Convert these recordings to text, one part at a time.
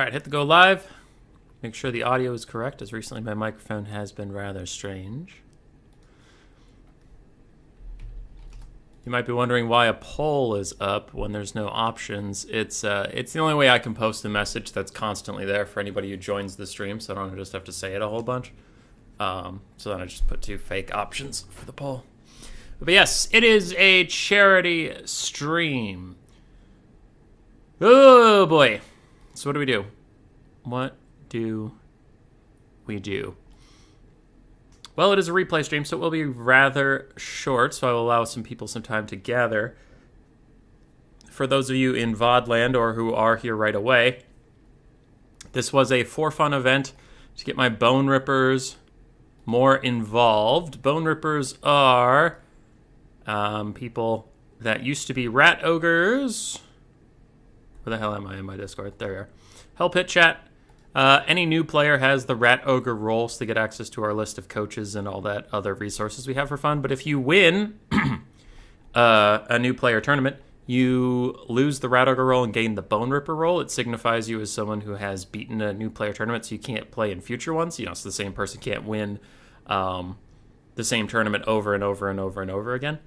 Alright, hit the go live. Make sure the audio is correct, as recently my microphone has been rather strange. You might be wondering why a poll is up when there's no options. It's the only way I can post a message that's constantly there for anybody who joins the stream, so I don't just have to say it a whole bunch. So then I just put 2 fake options for the poll. But yes, it is a charity stream. Oh boy. So what do we do? What do we do? Well, it is a replay stream, so it will be rather short, so I will allow some people some time to gather. For those of you in VOD land or who are here right away, this was a for fun event to get my Bonerippers more involved. Bonerippers are people that used to be rat ogres. Where the hell am I in my Discord? There we are. Hell Pit chat. Any new player has the rat ogre role, so they get access to our list of coaches and all that other resources we have for fun. But if you win a new player tournament, you lose the rat ogre role and gain the BoneRipper role. It signifies you as someone who has beaten a new player tournament, so you can't play in future ones. You know, so the same person can't win the same tournament over and over and over and over again.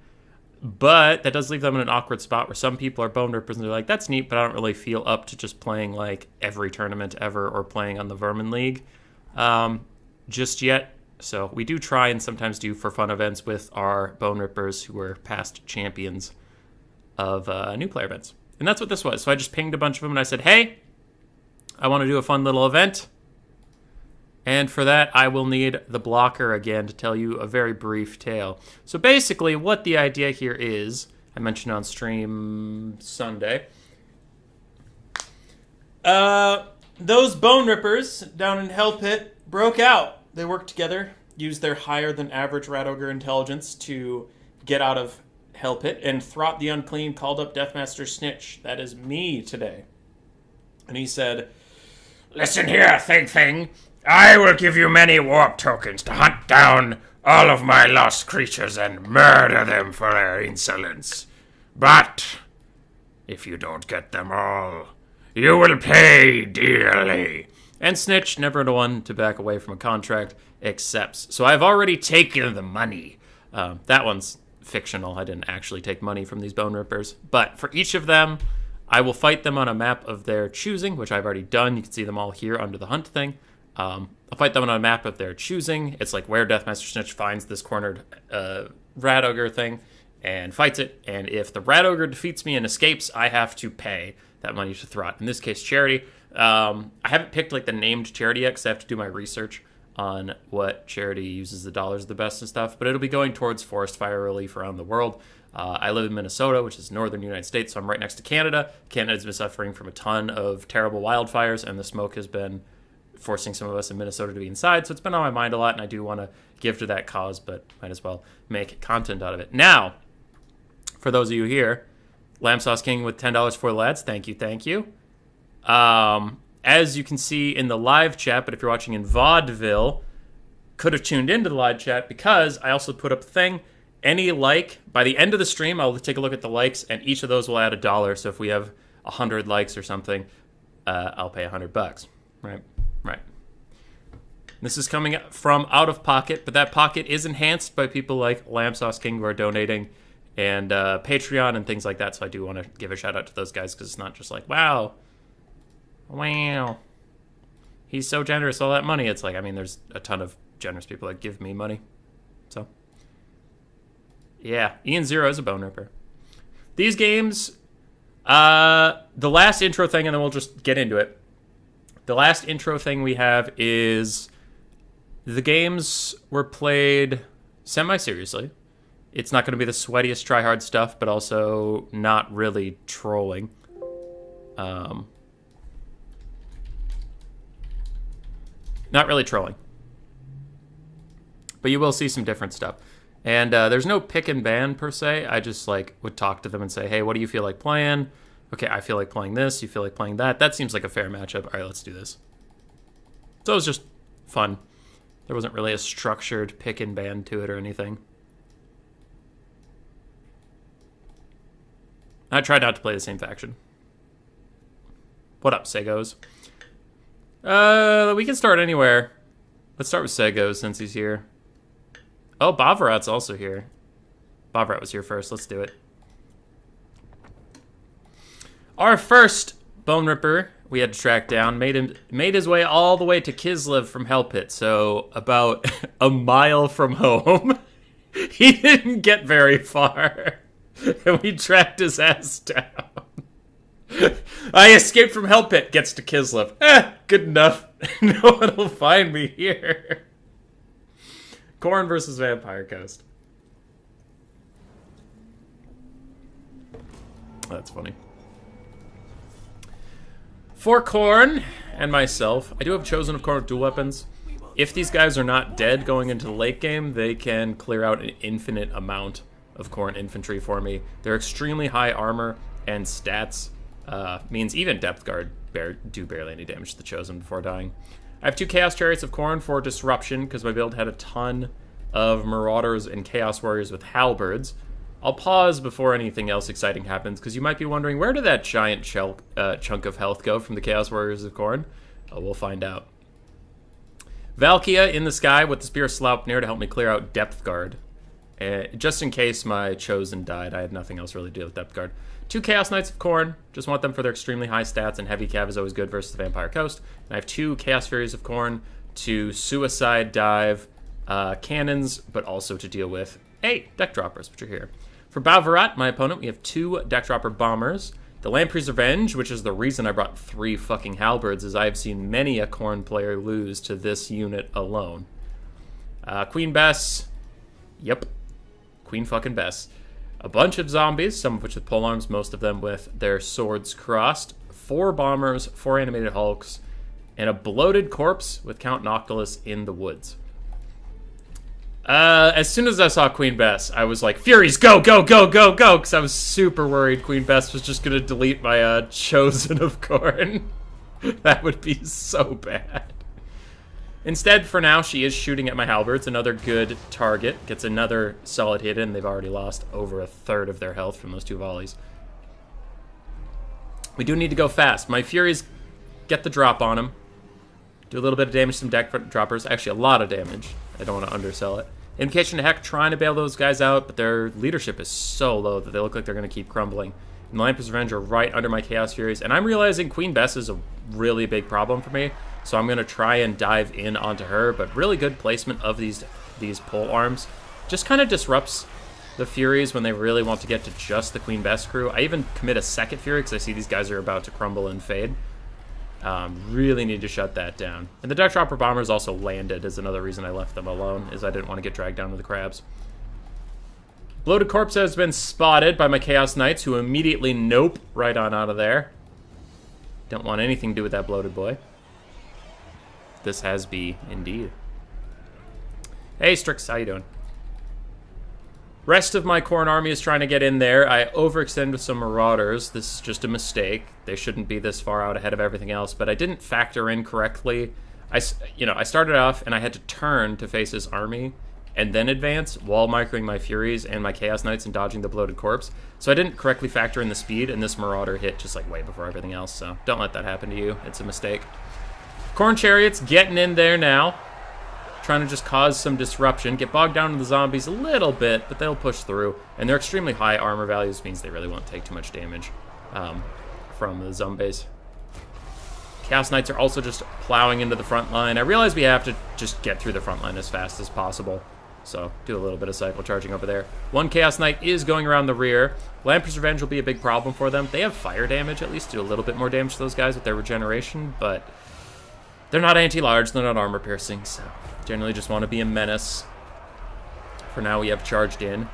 But that does leave them in an awkward spot where some people are Bonerippers and they're like, that's neat, but I don't really feel up to just playing like every tournament ever or playing on the Vermin League just yet. So we do try and sometimes do for fun events with our Bonerippers who were past champions of new player events. And that's what this was. So I just pinged a bunch of them and I said, hey, I want to do a fun little event. And for that, I will need the blocker again to tell you a very brief tale. So basically, what the idea here is, I mentioned on stream Sunday, those Bonerippers down in Hell Pit broke out. They worked together, used their higher than average rat ogre intelligence to get out of Hell Pit, and Throt the Unclean called up Deathmaster Snitch. That is me today. And he said, listen here, Thing. I will give you many warp tokens to hunt down all of my lost creatures and murder them for their insolence. But if you don't get them all, you will pay dearly. And Snitch, never one to back away from a contract, accepts. So I've already taken the money. That one's fictional. I didn't actually take money from these Bonerippers. But for each of them, I will fight them on a map of their choosing, which I've already done. You can see them all here under the hunt thing. I'll fight them on a map of their choosing. It's like where Deathmaster Snitch finds this cornered rat ogre thing and fights it. And if the rat ogre defeats me and escapes, I have to pay that money to Throt. In this case, charity. I haven't picked like the named charity yet because I have to do my research on what charity uses the dollars the best and stuff. But it'll be going towards forest fire relief around the world. I live in Minnesota, which is northern United States, so I'm right next to Canada. Canada's been suffering from a ton of terrible wildfires, and the smoke has been forcing some of us in Minnesota to be inside, so it's been on my mind a lot, and I do want to give to that cause, but might as well make content out of it. Now, for those of you here, Lamb Sauce King with $10 for the lads, thank you. As you can see in the live chat, but if you're watching in vaudeville, could have tuned into the live chat, because I also put up a thing, any like, by the end of the stream, I'll take a look at the likes, and each of those will add $1, so if we have 100 likes or something, I'll pay $100, right? Right. This is coming from out of pocket, but that pocket is enhanced by people like Lamb Sauce King who are donating and Patreon and things like that. So I do want to give a shout out to those guys because it's not just like, wow, he's so generous, all that money. It's like, I mean, there's a ton of generous people that give me money. So, yeah, Ian Zero is a Boneripper. These games, the last intro thing, and then we'll just get into it. The last intro thing we have is the games were played semi-seriously. It's not going to be the sweatiest try-hard stuff, but also not really trolling. Not really trolling. But you will see some different stuff. And there's no pick and ban, per se. I just like would talk to them and say, hey, what do you feel like playing? Okay, I feel like playing this. You feel like playing that. That seems like a fair matchup. All right, let's do this. So it was just fun. There wasn't really a structured pick and ban to it or anything. I tried not to play the same faction. What up, Segos? We can start anywhere. Let's start with Sego since he's here. Oh, Bavarat's also here. Bavarat was here first. Let's do it. Our first BoneRipper we had to track down made his way all the way to Kislev from Hell Pit, so about a mile from home. He didn't get very far, and we tracked his ass down. I escaped from Hell Pit, gets to Kislev. Good enough. No one will find me here. Khorne versus Vampire Coast. That's funny. For Khorne and myself, I do have Chosen of Khorne with dual weapons. If these guys are not dead going into the late game, they can clear out an infinite amount of Khorne infantry for me. They're extremely high armor and stats. Means even Depth Guard do barely any damage to the Chosen before dying. I have 2 Chaos Chariots of Khorne for disruption because my build had a ton of Marauders and Chaos Warriors with Halberds. I'll pause before anything else exciting happens, because you might be wondering, where did that giant chunk of health go from the Chaos Warriors of Khorne? We'll find out. Valkia in the sky with the Spear Sleipnir to help me clear out Depth Guard. Just in case my Chosen died, I had nothing else really to do with Depth Guard. 2 Chaos Knights of Khorne, just want them for their extremely high stats, and Heavy Cav is always good versus the Vampire Coast. And I have 2 Chaos Furies of Khorne to suicide dive cannons, but also to deal with, deck droppers, which are here. For Bavarat, my opponent, we have 2 deck dropper bombers. The Lamprey's Revenge, which is the reason I brought 3 fucking halberds, is I have seen many a Khorne player lose to this unit alone. Queen Bess. Yep. Queen fucking Bess. A bunch of zombies, some of which with polearms, most of them with their swords crossed. 4 bombers, 4 animated hulks, and a bloated corpse with Count Noctilus in the woods. As soon as I saw Queen Bess, I was like, Furies, go, go, go, go, go, because I was super worried Queen Bess was just going to delete my Chosen of Khorne. That would be so bad. Instead, for now, she is shooting at my halberds, another good target. Gets another solid hit in. They've already lost over a third of their health from those 2 volleys. We do need to go fast. My Furies get the drop on him. Do a little bit of damage to some deck droppers. Actually, a lot of damage. I don't want to undersell it. Invocation to Heck trying to bail those guys out, but their leadership is so low that they look like they're going to keep crumbling. And the Lamprey's Revenge are right under my Chaos Furies, and I'm realizing Queen Bess is a really big problem for me, so I'm going to try and dive in onto her, but really good placement of these pole arms. Just kind of disrupts the Furies when they really want to get to just the Queen Bess crew. I even commit a second Fury because I see these guys are about to crumble and fade. Really need to shut that down. And the Deck Dropper Bombers also landed is another reason I left them alone, is I didn't want to get dragged down with the crabs. Bloated Corpse has been spotted by my Chaos Knights, who immediately nope right on out of there. Don't want anything to do with that bloated boy. This has be indeed. Hey Strix, how you doing? Rest of my Khorne army is trying to get in there. I overextend with some Marauders. This is just a mistake. They shouldn't be this far out ahead of everything else, but I didn't factor in correctly. I started off and I had to turn to face his army and then advance while microing my Furies and my Chaos Knights and dodging the Bloated Corpse. So I didn't correctly factor in the speed, and this Marauder hit just like way before everything else, so don't let that happen to you. It's a mistake. Khorne Chariots getting in there now. Trying to just cause some disruption, get bogged down in the zombies a little bit, but they'll push through. And their extremely high armor values means they really won't take too much damage from the zombies. Chaos Knights are also just plowing into the front line. I realize we have to just get through the front line as fast as possible. So do a little bit of cycle charging over there. One Chaos Knight is going around the rear. Lamprey's Revenge will be a big problem for them. They have fire damage, at least do a little bit more damage to those guys with their regeneration, but they're not anti-large, they're not armor piercing, so generally just want to be a menace. For now, we have charged in.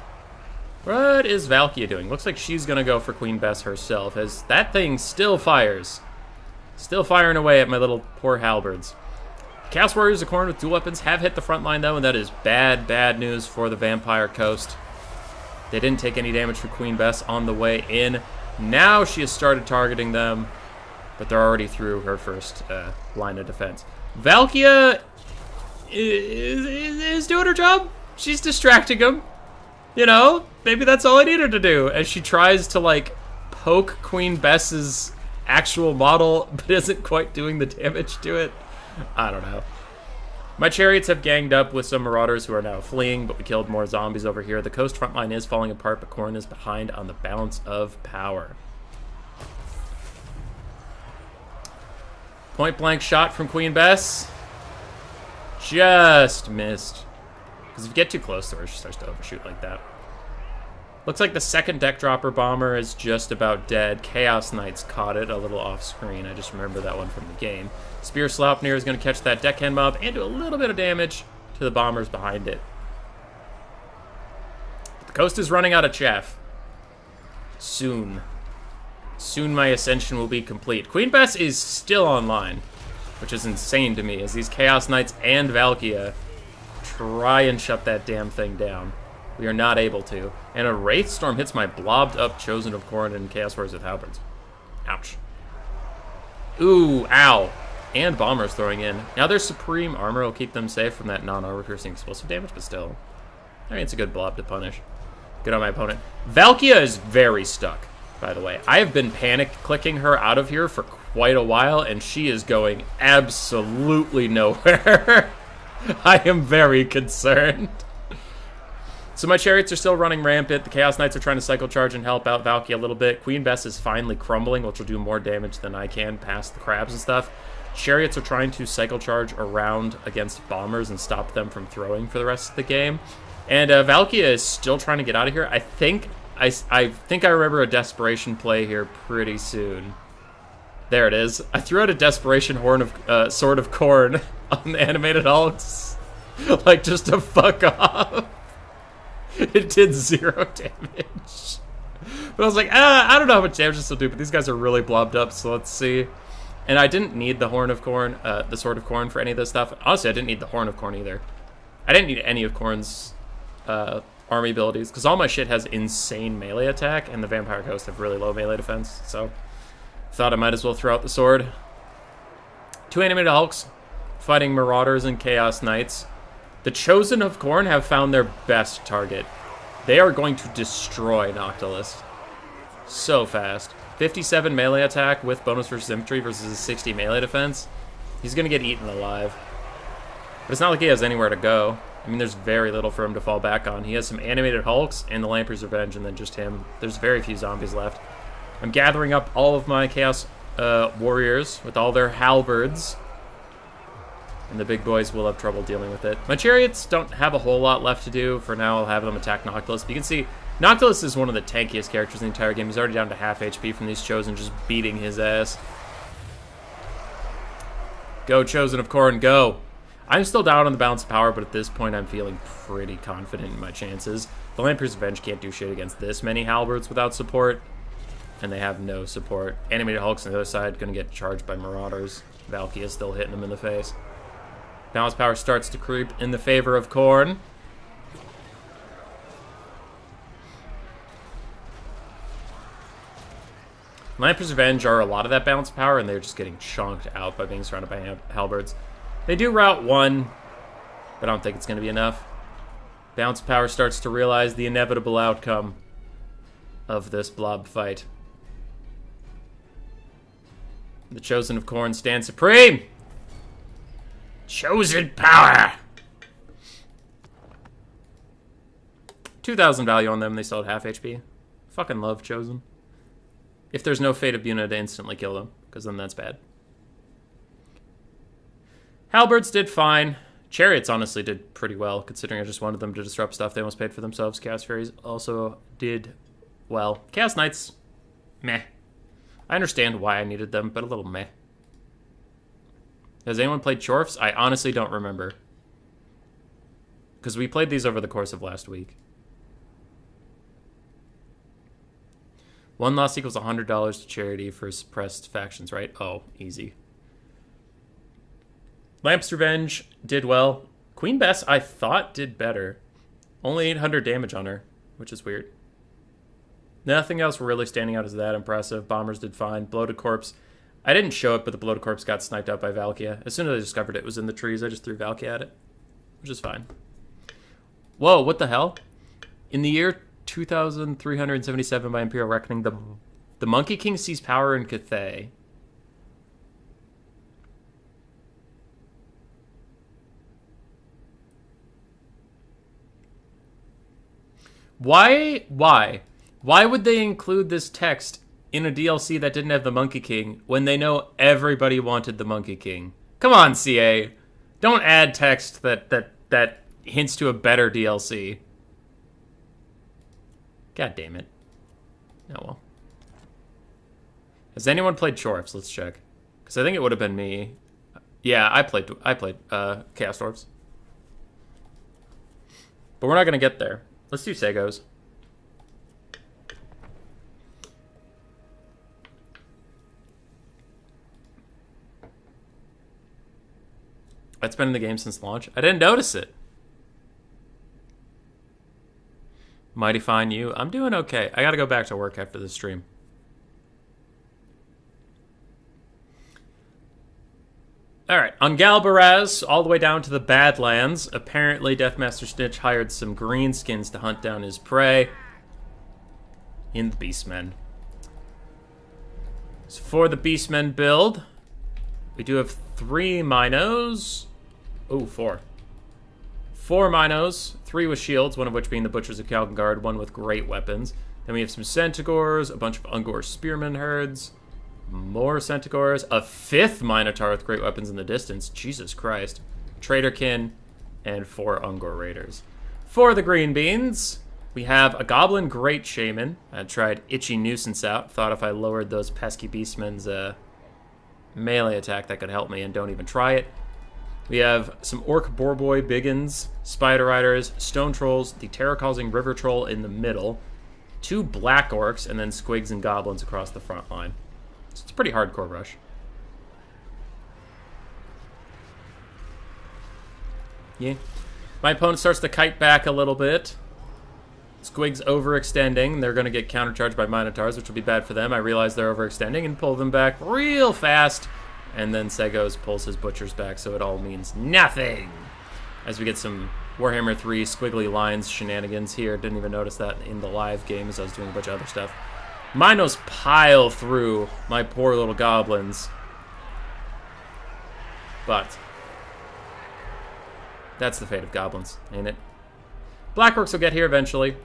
What is Valkia doing? Looks like she's going to go for Queen Bess herself, as that thing still fires. Still firing away at my little poor halberds. Chaos Warriors of Khorne with dual weapons have hit the front line, though, and that is bad, bad news for the Vampire Coast. They didn't take any damage from Queen Bess on the way in. Now she has started targeting them, but they're already through her first line of defense. Valkia is doing her job. She's distracting him. You know, maybe that's all I need her to do. As she tries to, like, poke Queen Bess's actual model, but isn't quite doing the damage to it. I don't know. My chariots have ganged up with some marauders who are now fleeing, but we killed more zombies over here. The coast front line is falling apart, but Khorne is behind on the balance of power. Point blank shot from Queen Bess. Just missed. Because if you get too close to her, she starts to overshoot like that. Looks like the second deck dropper bomber is just about dead. Chaos Knights caught it a little off screen. I just remember that one from the game. Spear Slaupnir is going to catch that deckhand mob and do a little bit of damage to the bombers behind it. The coast is running out of chaff. Soon. Soon my ascension will be complete. Queen Bess is still online, which is insane to me, as these Chaos Knights and Valkia try and shut that damn thing down. We are not able to. And a Wraith Storm hits my blobbed up Chosen of Khorne and Chaos Warriors with Halberds. Ouch. Ooh, ow. And Bombers throwing in. Now their Supreme Armor will keep them safe from that non-armor piercing explosive damage, but still. I mean, it's a good blob to punish. Good on my opponent. Valkia is very stuck, by the way. I have been panic clicking her out of here for quite a while, and she is going absolutely nowhere. I am very concerned. So my chariots are still running rampant. The Chaos Knights are trying to cycle charge and help out Valkia a little bit. Queen Bess is finally crumbling, which will do more damage than I can past the crabs and stuff. Chariots are trying to cycle charge around against bombers and stop them from throwing for the rest of the game. And Valkia is still trying to get out of here. I think I remember a desperation play here pretty soon. There it is. I threw out a desperation Sword of Khorne on the animated hulks. Like, just to fuck off. It did 0 damage. But I was like, I don't know how much damage this will do, but these guys are really blobbed up, so let's see. And I didn't need the Sword of Khorne for any of this stuff. Honestly, I didn't need the Horn of Khorne either. I didn't need any of Khorne's army abilities, because all my shit has insane melee attack, and the Vampire Ghosts have really low melee defense, so thought I might as well throw out the sword. 2 animated hulks fighting Marauders and Chaos Knights. The Chosen of Khorne have found their best target. They are going to destroy Noctilus so fast. 57 melee attack with bonus versus infantry versus a 60 melee defense. He's going to get eaten alive. But it's not like he has anywhere to go. I mean, there's very little for him to fall back on. He has some animated hulks and the Lamprey's Revenge, and then just him. There's very few zombies left. I'm gathering up all of my Chaos Warriors with all their halberds. And the big boys will have trouble dealing with it. My chariots don't have a whole lot left to do. For now, I'll have them attack Noctilus. But you can see, Noctilus is one of the tankiest characters in the entire game. He's already down to half HP from these Chosen, just beating his ass. Go, Chosen of Khorne, go! I'm still down on the balance of power, but at this point, I'm feeling pretty confident in my chances. The Lamprey's Revenge can't do shit against this many halberds without support. And they have no support. Animated Hulks on the other side going to get charged by Marauders. Valkia is still hitting them in the face. Balance power starts to creep in the favor of Khorne. Lamprey's Revenge are a lot of that balance power, and they're just getting chonked out by being surrounded by halberds. They do route 1, but I don't think it's going to be enough. Balance power starts to realize the inevitable outcome of this blob fight. The Chosen of Khorne stand supreme! Chosen power! 2,000 value on them, they still had half HP. Fucking love Chosen. If there's no Fate of Buna to instantly kill them, because then that's bad. Halberds did fine. Chariots honestly did pretty well, considering I just wanted them to disrupt stuff they almost paid for themselves. Chaos Furies also did well. Chaos Knights, meh. I understand why I needed them, but a little meh. Has anyone played Dwarfs? I honestly don't remember. Because we played these over the course of last week. 1 loss equals $100 to charity for suppressed factions, right? Oh, easy. Lamp's Revenge did well. Queen Bess, I thought, did better. Only 800 damage on her, which is weird. Nothing else really standing out as that impressive. Bombers did fine. Bloated Corpse. I didn't show it, but the Bloated Corpse got sniped out by Valkia. As soon as I discovered it was in the trees, I just threw Valkia at it, which is fine. Whoa, what the hell? In the year 2377 by Imperial Reckoning, the Monkey King sees power in Cathay. Why? Why would they include this text in a DLC that didn't have the Monkey King when they know everybody wanted the Monkey King? Come on, CA. Don't add text that hints to a better DLC. God damn it. Oh well. Has anyone played Dwarfs? Let's check. Because I think it would have been me. Yeah, I played Chaos Dwarfs. But we're not going to get there. Let's do Segos. It's been in the game since launch. I didn't notice it. Mighty fine you. I'm doing okay. I gotta go back to work after the stream. Alright, on Galbaraz, all the way down to the Badlands. Apparently, Deathmaster Snitch hired some Greenskins to hunt down his prey in the Beastmen. So for the Beastmen build, we do have 3 Minos. Oh, 4. 4 Minos, 3 with shields, one of which being the Butchers of Kalkengard, 1 with great weapons. Then we have some Centaurs, a bunch of Ungor Spearman herds, more Centaurs, a 5th Minotaur with great weapons in the distance, Jesus Christ, Traderkin, and 4 Ungor Raiders. For the Green Beans, we have a Goblin Great Shaman. I tried Itchy Nuisance out, thought if I lowered those pesky Beastmen's melee attack that could help me, and don't even try it. We have some Orc Borboy Biggins, Spider Riders, Stone Trolls, the Terror-causing River Troll in the middle, 2 Black Orcs, and then Squigs and Goblins across the front line. So it's a pretty hardcore rush. Yeah. My opponent starts to kite back a little bit. Squigs overextending. They're going to get countercharged by Minotaurs, which will be bad for them. I realize they're overextending and pull them back real fast. And then Segos pulls his Butchers back, so it all means nothing. As we get some Warhammer 3 squiggly lines shenanigans here. Didn't even notice that in the live game as I was doing a bunch of other stuff. Minos pile through my poor little goblins. But that's the fate of goblins, ain't it? Black Orcs will get here eventually.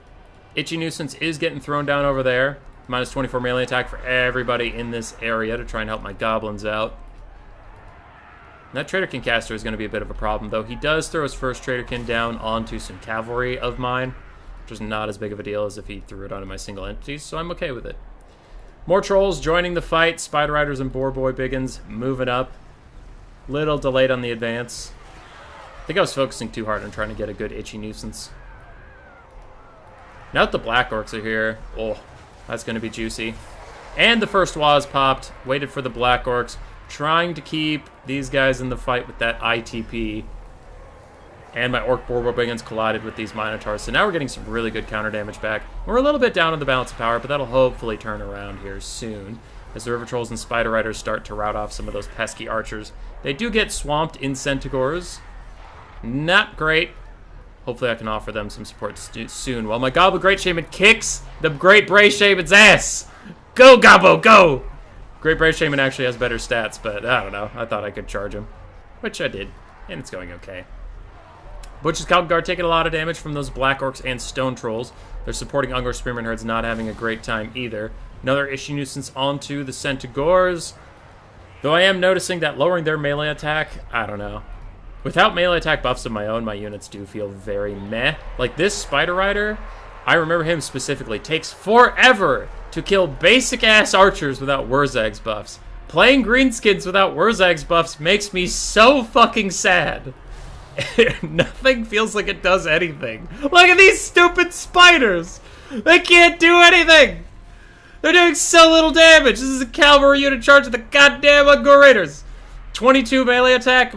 Itchy Nuisance is getting thrown down over there. Minus 24 melee attack for everybody in this area to try and help my goblins out. And that Traderkin caster is going to be a bit of a problem, though. He does throw his first Traderkin down onto some cavalry of mine, which is not as big of a deal as if he threw it onto my single entities, so I'm okay with it. More trolls joining the fight. Spider Riders and Boarboy Biggins moving up. Little delayed on the advance. I think I was focusing too hard on trying to get a good Itchy Nuisance. Now that the Black Orcs are here, oh, that's going to be juicy. And the first Waz popped. Waited for the Black Orcs. Trying to keep these guys in the fight with that ITP. And my Orc Boarboy Biggins collided with these Minotaurs. So now we're getting some really good counter damage back. We're a little bit down on the balance of power, but that'll hopefully turn around here soon. As the River Trolls and Spider Riders start to rout off some of those pesky archers. They do get swamped in Centaurs. Not great. Hopefully I can offer them some support soon. While my Goblin Great Shaman kicks the Great Bray Shaman's ass. Go, Gobbo, go! Great Bray Shaman actually has better stats, but I don't know. I thought I could charge him. Which I did. And it's going okay. Butchers Kalkengard taking a lot of damage from those Black Orcs and Stone Trolls. They're supporting Ungor Spearman herds, not having a great time either. Another Itchy Nuisance onto the Centaurs. Though I am noticing that lowering their melee attack, I don't know. Without melee attack buffs of my own, my units do feel very meh. Like this Spider Rider, I remember him specifically, takes forever to kill basic-ass archers without Wurzag's buffs. Playing Greenskins without Wurzag's buffs makes me so fucking sad. Nothing feels like it does anything. Look at these stupid spiders! They can't do anything! They're doing so little damage! This is a cavalry unit charge of the goddamn Ungor Raiders! 22 melee attack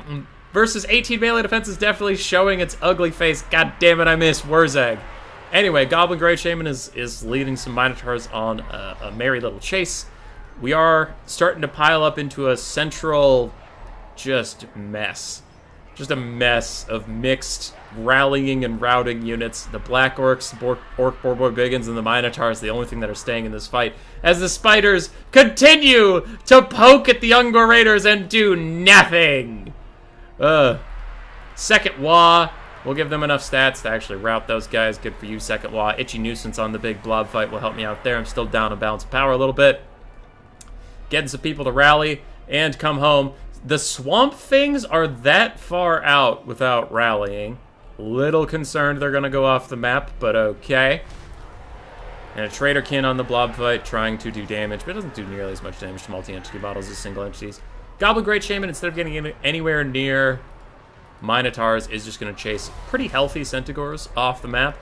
versus 18 melee defense is definitely showing its ugly face. God damn it, I miss Wurzag. Anyway, Goblin Great Shaman is leading some Minotaurs on a merry little chase. We are starting to pile up into a central just mess. Just a mess of mixed rallying and routing units. The Black Orcs, Orc Boarboy Biggins, and the Minotaurs, the only thing that are staying in this fight. As the Spiders continue to poke at the Ungor Raiders and do nothing. Second Wah. We'll give them enough stats to actually rout those guys. Good for you, Second Law. Itchy Nuisance on the big blob fight will help me out there. I'm still down on balance of power a little bit. Getting some people to rally and come home. The swamp things are that far out without rallying. Little concerned they're going to go off the map, but okay. And a Traderkin on the blob fight trying to do damage, but it doesn't do nearly as much damage to multi-entity models as single entities. Goblin Great Shaman, instead of getting anywhere near Minotaurs, is just going to chase pretty healthy Centaurs off the map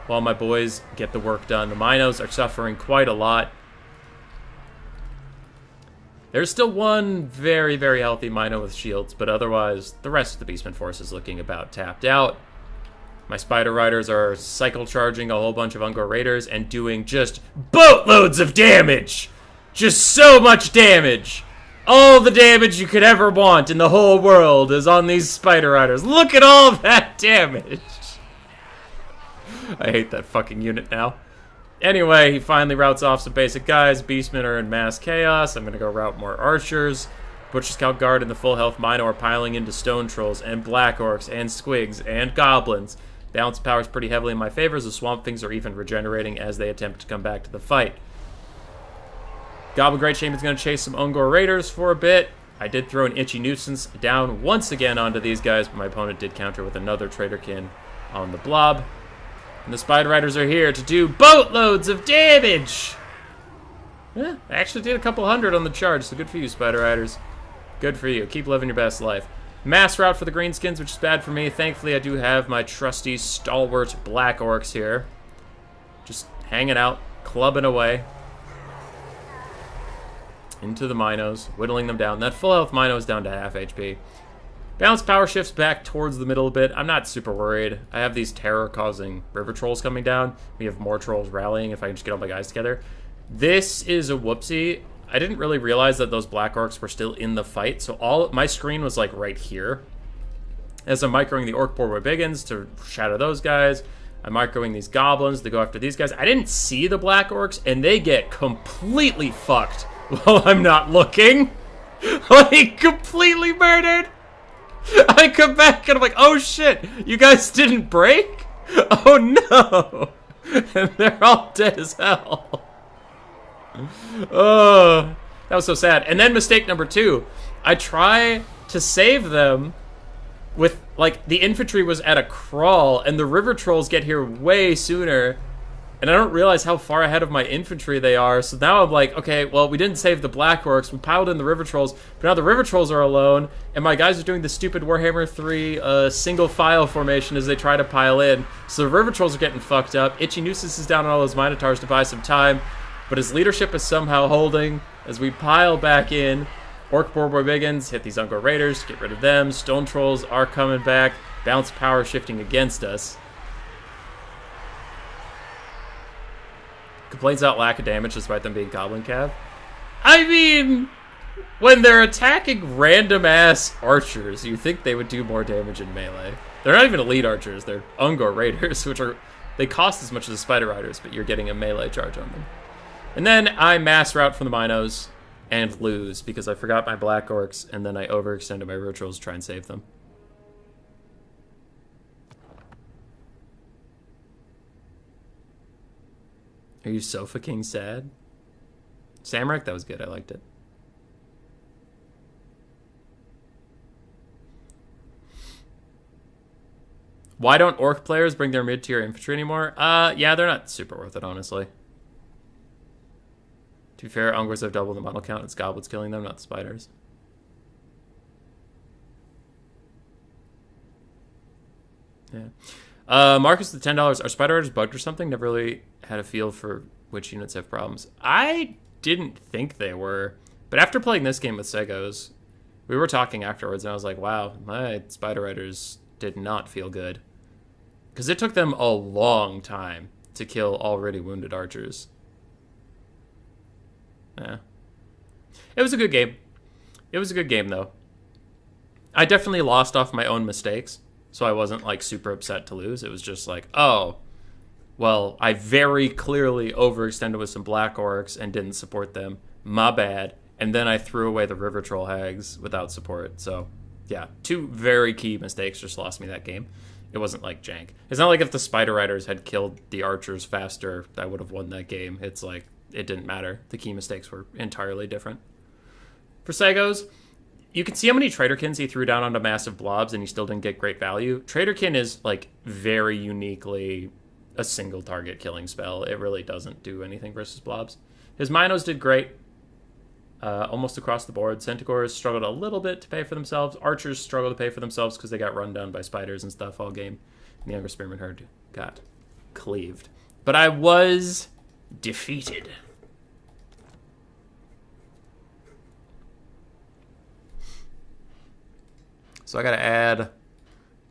while my boys get the work done. The Minos are suffering quite a lot. There's still one very, very healthy Mino with shields, but otherwise, the rest of the Beastmen force is looking about tapped out. My Spider Riders are cycle charging a whole bunch of Ungor Raiders and doing just boatloads of damage! Just so much damage! All the damage you could ever want in the whole world is on these Spider Riders. Look at all that damage! I hate that fucking unit now. Anyway, he finally routes off some basic guys. Beastmen are in mass chaos. I'm gonna go route more archers. Butcher Scout Guard and the full health Mino are piling into Stone Trolls and Black Orcs and Squigs and Goblins. Balance power is pretty heavily in my favor as the Swamp Things are even regenerating as they attempt to come back to the fight. Goblin Great Shaman's gonna chase some Ungor Raiders for a bit. I did throw an Itchy Nuisance down once again onto these guys, but my opponent did counter with another Traderkin on the blob. And the Spider Riders are here to do boatloads of damage! Yeah, I actually did a couple hundred on the charge, so good for you, Spider Riders. Good for you. Keep living your best life. Mass route for the Greenskins, which is bad for me. Thankfully, I do have my trusty, stalwart Black Orcs here. Just hanging out, clubbing away. Into the Minos, whittling them down. That full health Mino is down to half HP. Balance power shifts back towards the middle a bit. I'm not super worried. I have these terror-causing river trolls coming down. We have more trolls rallying if I can just get all my guys together. This is a whoopsie. I didn't really realize that those Black Orcs were still in the fight, so all my screen was like right here. As I'm microing the Orc Boar Biggins to shatter those guys, I'm microing these Goblins to go after these guys. I didn't see the Black Orcs, and they get completely fucked while I'm not looking. Like, completely murdered. I come back and I'm like, oh shit, you guys didn't break? Oh no. And they're all dead as hell. Oh, that was so sad. And then mistake number 2. I try to save them with, like, the infantry was at a crawl and the river trolls get here way sooner. And I don't realize how far ahead of my infantry they are. So now I'm like, okay, well, we didn't save the Black Orcs. We piled in the River Trolls. But now the River Trolls are alone. And my guys are doing the stupid Warhammer 3 single file formation as they try to pile in. So the River Trolls are getting fucked up. Itchy Nuisance is down on all those Minotaurs to buy some time. But his leadership is somehow holding as we pile back in. Orc Boar Biggins hit these Ungor Raiders. Get rid of them. Stone Trolls are coming back. Balance power shifting against us. Complains out lack of damage despite them being Goblin Cav. I mean, when they're attacking random-ass archers, you think they would do more damage in melee. They're not even elite archers, they're Ungor Raiders, which are, they cost as much as the Spider Riders, but you're getting a melee charge on them. And then I mass route from the Minos and lose because I forgot my Black Orcs, and then I overextended my rituals to try and save them. Are you so fucking sad? Samrak, that was good. I liked it. Why don't Orc players bring their mid-tier infantry anymore? Yeah, they're not super worth it, honestly. To be fair, Ungors have doubled the model count. It's goblins killing them, not the spiders. Yeah. Marcus, the $10. Are Spider Riders bugged or something? Never really had a feel for which units have problems. I didn't think they were. But after playing this game with Segos, we were talking afterwards, and I was like, wow, my Spider Riders did not feel good. Because it took them a long time to kill already wounded archers. Yeah. It was a good game. It was a good game, though. I definitely lost off my own mistakes, so I wasn't, like, super upset to lose. It was just like, oh, well, I very clearly overextended with some Black Orcs and didn't support them. My bad. And then I threw away the River Troll Hags without support. So, yeah, 2 very key mistakes just lost me that game. It wasn't like jank. It's not like if the Spider Riders had killed the archers faster, I would have won that game. It's like, it didn't matter. The key mistakes were entirely different. For Sagos, you can see how many Traderkins he threw down onto massive blobs and he still didn't get great value. Traderkin is like very uniquely a single target killing spell. It really doesn't do anything versus blobs. His Minos did great. Almost across the board. Centaurs struggled a little bit to pay for themselves. Archers struggled to pay for themselves because they got run down by spiders and stuff all game. And the Younger Spearman Herd got cleaved. But I was defeated. So I got to add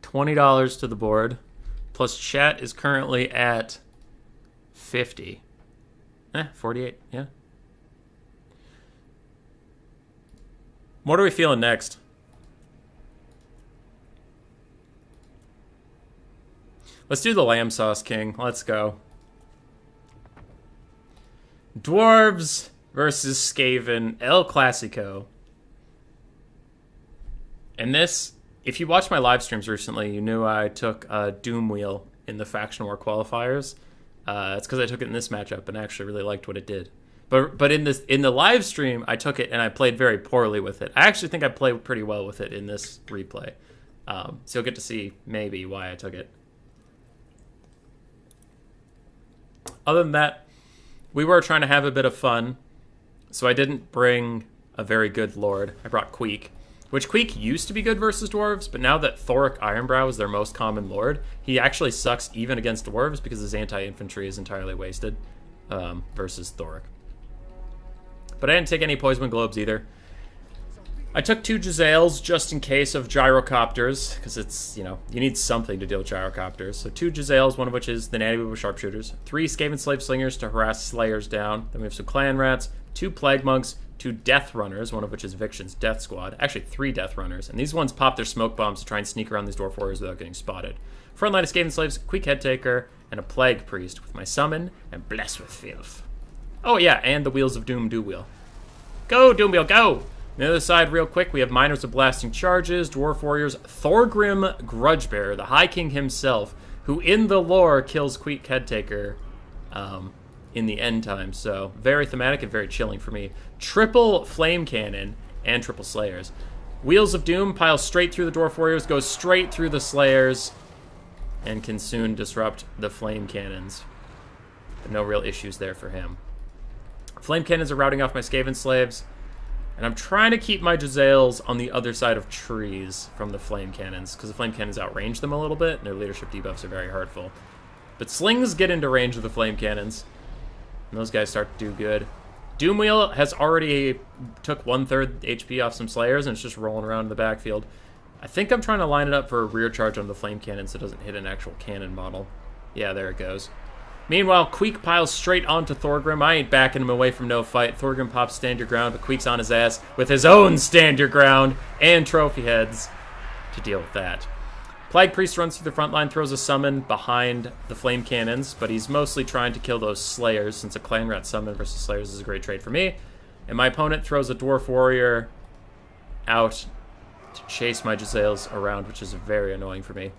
$20 to the board. Plus chat is currently at 50. 48, yeah. What are we feeling next? Let's do the Lamb Sauce King. Let's go. Dwarves versus Skaven, El Clasico. And this, if you watched my live streams recently, you knew I took a Doom Wheel in the Faction War qualifiers. It's because I took it in this matchup and actually really liked what it did. But in the live stream, I took it and I played very poorly with it. I actually think I played pretty well with it in this replay. So you'll get to see maybe why I took it. Other than that, we were trying to have a bit of fun. So I didn't bring a very good Lord. I brought Queek. Which Queek used to be good versus Dwarves, but now that Thoric Ironbrow is their most common Lord, he actually sucks even against Dwarves because his anti-infantry is entirely wasted versus Thoric. But I didn't take any Poison Globes either. I took 2 Jezzails just in case of Gyrocopters, because it's, you know, you need something to deal with Gyrocopters. So 2 Jezzails, one of which is the Natty with Sharpshooters. 3 Skaven Slave Slingers to harass Slayers down. Then we have some Clan Rats, 2 Plague Monks, 2 Death Runners, one of which is Viction's Death Squad. Actually, 3 Death Runners. And these ones pop their smoke bombs to try and sneak around these Dwarf Warriors without getting spotted. Front line of Skaven Slaves, Quick Head Taker, and a Plague Priest with my Summon and Bless with Filth. Oh yeah, and the Wheels of Doom do wheel. Go, Doom Wheel, go! On the other side, real quick, we have Miners of Blasting Charges, Dwarf Warriors, Thorgrim Grudgebearer, the High King himself, who in the lore kills Quick Head Taker in the end time. So very thematic and very chilling for me. Triple Flame Cannon and triple Slayers. Wheels of Doom piles straight through the Dwarf Warriors, goes straight through the Slayers, and can soon disrupt the Flame Cannons. But no real issues there for him. Flame Cannons are routing off my Skaven Slaves, and I'm trying to keep my Jezzails on the other side of trees from the Flame Cannons, because the Flame Cannons outrange them a little bit, and their leadership debuffs are very hurtful. But Slings get into range of the Flame Cannons, and those guys start to do good. Doomwheel has already took 1/3 HP off some Slayers, and it's just rolling around in the backfield. I think I'm trying to line it up for a rear charge on the Flame Cannon so it doesn't hit an actual cannon model. Yeah, there it goes. Meanwhile, Queek piles straight onto Thorgrim. I ain't backing him away from no fight. Thorgrim pops Stand Your Ground, but Queek's on his ass with his own Stand Your Ground and Trophy Heads to deal with that. Plague Priest runs through the front line, throws a summon behind the Flame Cannons, but he's mostly trying to kill those Slayers, since a Clan Rat summon versus Slayers is a great trade for me. And my opponent throws a Dwarf Warrior out to chase my Jezzails around, which is very annoying for me.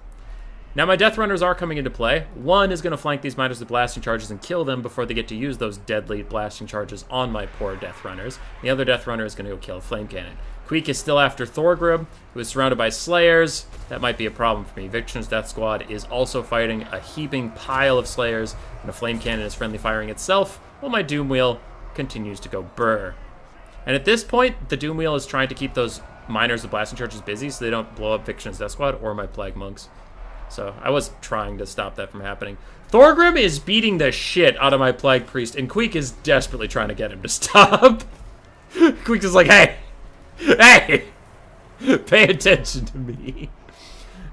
Now my Death Runners are coming into play. One is going to flank these Miners with Blasting Charges and kill them before they get to use those deadly Blasting Charges on my poor Death Runners. The other Death Runner is going to go kill a Flame Cannon. Queek is still after Thorgrim, who is surrounded by Slayers. That might be a problem for me. Viction's Death Squad is also fighting a heaping pile of Slayers, and a Flame Cannon is friendly firing itself, while my Doom Wheel continues to go brr. And at this point, the Doom Wheel is trying to keep those Miners with Blasting Charges busy so they don't blow up Viction's Death Squad or my Plague Monks. So I was trying to stop that from happening. Thorgrim is beating the shit out of my Plague Priest, and Queek is desperately trying to get him to stop. Queek is like, hey, pay attention to me.